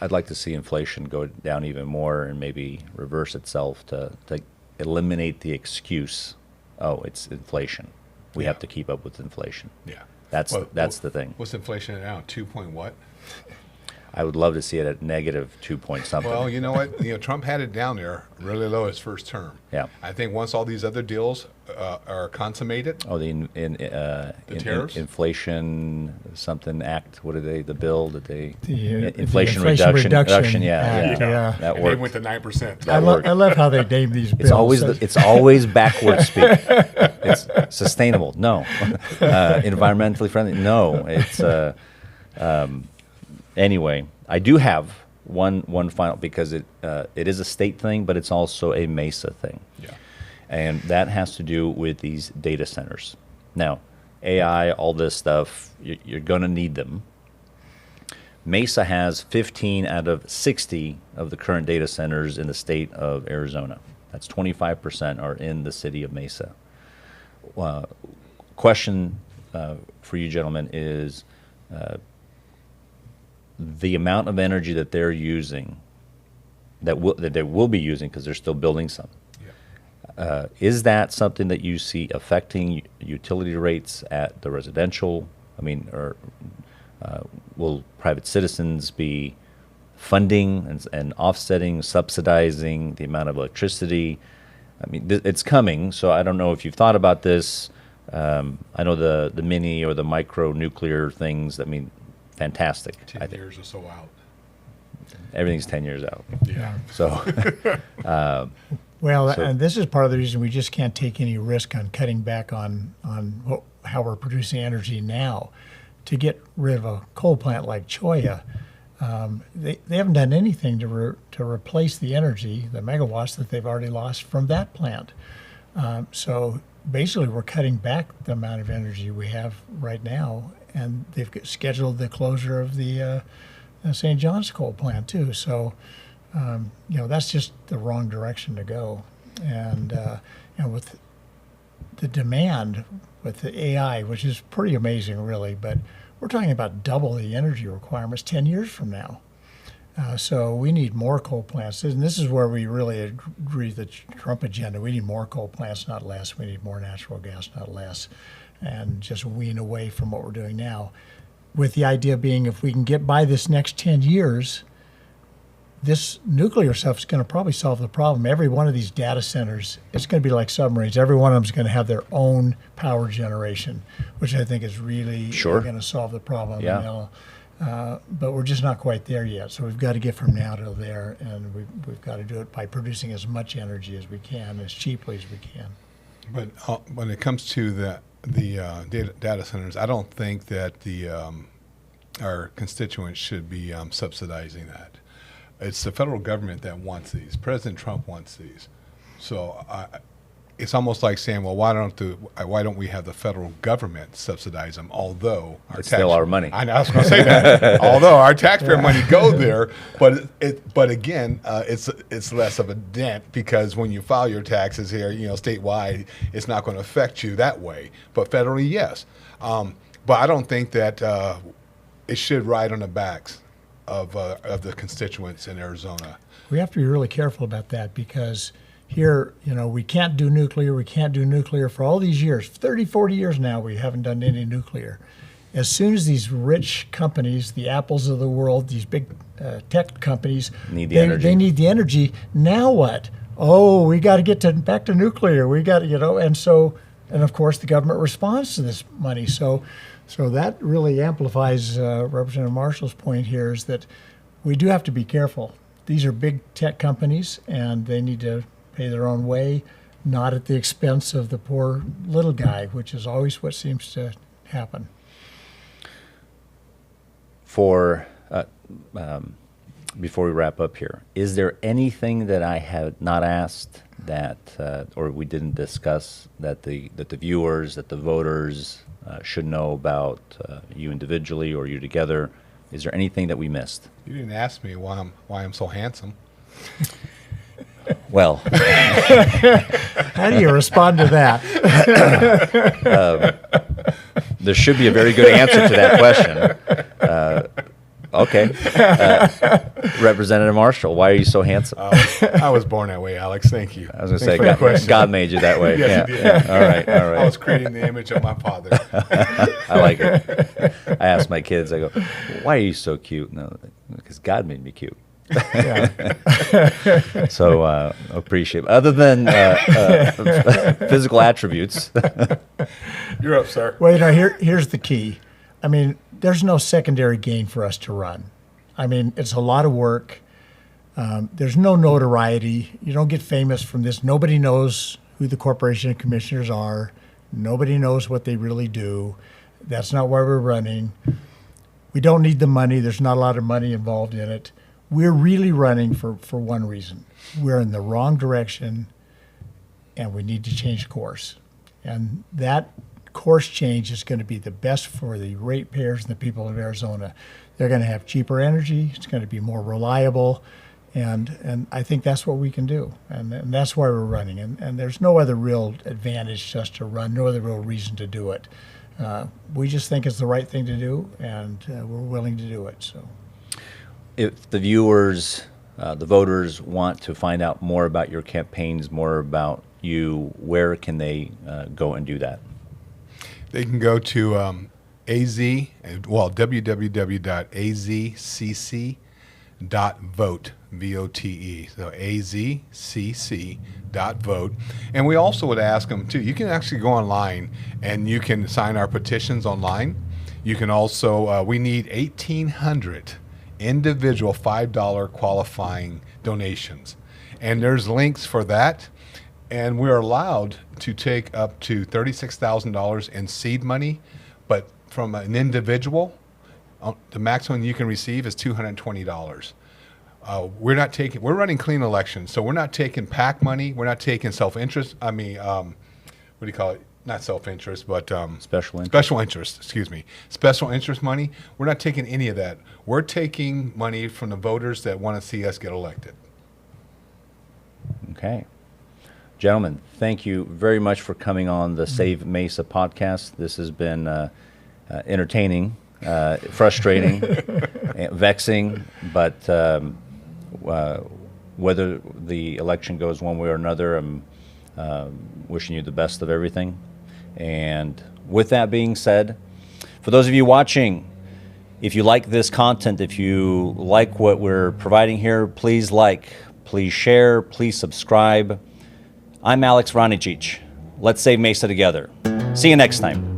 Speaker 2: I'd like to see inflation go down even more and maybe reverse itself to eliminate the excuse, oh, it's inflation. We have to keep up with inflation.
Speaker 3: Yeah.
Speaker 2: That's the thing.
Speaker 3: What's inflation now? 2 point what?
Speaker 2: I would love to see it at negative 2 point something.
Speaker 3: Well, you know what? Trump had it down there really low his first term.
Speaker 2: Yeah.
Speaker 3: I think once all these other deals are consummated.
Speaker 2: Oh, the
Speaker 3: tariffs?
Speaker 2: Inflation something act. What are they? The bill that they
Speaker 1: Inflation
Speaker 2: reduction. Yeah,
Speaker 1: Act, yeah.
Speaker 2: That
Speaker 3: And
Speaker 2: worked.
Speaker 3: they went to 9%.
Speaker 1: I love how they name these bills.
Speaker 2: It's always backward speak. It's sustainable. No. Environmentally friendly. No. It's anyway. I do have one final because it is a state thing, but it's also a Mesa thing.
Speaker 3: Yeah.
Speaker 2: And that has to do with these data centers. Now, AI, all this stuff, you're going to need them. Mesa has 15 out of 60 of the current data centers in the state of Arizona. That's 25% are in the city of Mesa. Question for you gentlemen is the amount of energy that they're using, that they will be using because they're still building some. Is that something that you see affecting utility rates at the residential? I mean, or will private citizens be funding and offsetting, subsidizing the amount of electricity? I mean, it's coming, so I don't know if you've thought about this. I know the mini or the micro nuclear things, I mean, fantastic.
Speaker 3: 10 years or so out.
Speaker 2: Everything's 10 years out.
Speaker 3: Yeah.
Speaker 2: So,
Speaker 1: and this is part of the reason we just can't take any risk on cutting back on how we're producing energy now. To get rid of a coal plant like Cholla, they haven't done anything to replace the energy, the megawatts that they've already lost from that plant. So basically, we're cutting back the amount of energy we have right now, and they've scheduled the closure of the St. John's coal plant too. So. That's just the wrong direction to go. And with the demand with the AI, which is pretty amazing, really, but we're talking about double the energy requirements 10 years from now. So we need more coal plants. And this is where we really agree with the Trump agenda. We need more coal plants, not less. We need more natural gas, not less. And just wean away from what we're doing now. With the idea being if we can get by this next 10 years, this nuclear stuff is going to probably solve the problem. Every one of these data centers, it's going to be like submarines. Every one of them is going to have their own power generation, which I think is really going to solve the problem.
Speaker 2: Yeah.
Speaker 1: But we're just not quite there yet. So we've got to get from now to there, and we've got to do it by producing as much energy as we can, as cheaply as we can.
Speaker 3: But when it comes to the data centers, I don't think that our constituents should be subsidizing that. It's the federal government that wants these. President Trump wants these. So it's almost like saying, well, why don't we have the federal government subsidize them? Although
Speaker 2: it's still our money.
Speaker 3: I know, I was going to say that. Although our taxpayer money go there, but again, it's less of a dent, because when you file your taxes here, statewide, it's not going to affect you that way. But federally, yes. But I don't think that it should ride on the backs of the constituents in Arizona.
Speaker 1: We have to be really careful about that, because here, we can't do nuclear. We can't do nuclear for all these years. 30, 40 years now, we haven't done any nuclear. As soon as these rich companies, the Apples of the world, these big tech companies,
Speaker 2: need the energy.
Speaker 1: They need the energy. Now what? Oh, we got to get back to nuclear. We got to, and of course the government responds to this money. So that really amplifies Representative Marshall's point here, is that we do have to be careful. These are big tech companies, and they need to pay their own way, not at the expense of the poor little guy, which is always what seems to happen.
Speaker 2: Before we wrap up here, is there anything that I have not asked that, or we didn't discuss, that the viewers, that the voters should know about you individually or you together? Is there anything that we missed?
Speaker 3: You didn't ask me why I'm so handsome.
Speaker 2: Well,
Speaker 1: how do you respond to that?
Speaker 2: There should be a very good answer to that question. Okay. Representative Marshall, why are you so handsome?
Speaker 3: I was born that way, Alex. Thank you.
Speaker 2: I was going to say, God made you that way.
Speaker 3: Yes, he did.
Speaker 2: Yeah. All right.
Speaker 3: I was creating the image of my father.
Speaker 2: I like it. I ask my kids, I go, why are you so cute? No, because God made me cute. So appreciate it. Other than physical attributes.
Speaker 3: You're up, sir.
Speaker 1: Well, here's the key. I mean, there's no secondary gain for us to run. I mean, it's a lot of work. There's no notoriety. You don't get famous from this. Nobody knows who the corporation commissioners are. Nobody knows what they really do. That's not why we're running. We don't need the money. There's not a lot of money involved in it. We're really running for one reason. We're in the wrong direction, and we need to change course. And that course change is going to be the best for the ratepayers and the people of Arizona. They're going to have cheaper energy. It's going to be more reliable. And I think that's what we can do. And that's why we're running. And there's no other real advantage just to run, no other real reason to do it. We just think it's the right thing to do, and we're willing to do it. So,
Speaker 2: if the viewers, the voters want to find out more about your campaigns, more about you, where can they go and do that?
Speaker 3: They can go to www.azcc.vote, V-O-T-E, so azcc.vote. And we also would ask them, too, you can actually go online and you can sign our petitions online. You can also, we need 1,800 individual $5 qualifying donations. And there's links for that. And we're allowed to take up to $36,000 in seed money, but from an individual, the maximum you can receive is $220. We're running clean elections, so we're not taking PAC money. We're not taking self-interest. I mean, what do you call it? Not self-interest, but
Speaker 2: special interest.
Speaker 3: Special interest, excuse me. Special interest money. We're not taking any of that. We're taking money from the voters that want to see us get elected.
Speaker 2: Okay. Gentlemen, thank you very much for coming on the Save Mesa podcast. This has been entertaining, frustrating, vexing, but whether the election goes one way or another, I'm wishing you the best of everything. And with that being said, for those of you watching, If you like this content, if you like what we're providing here, please like, please share, please subscribe. I'm Alex Ranicic. Let's save Mesa together. See you next time.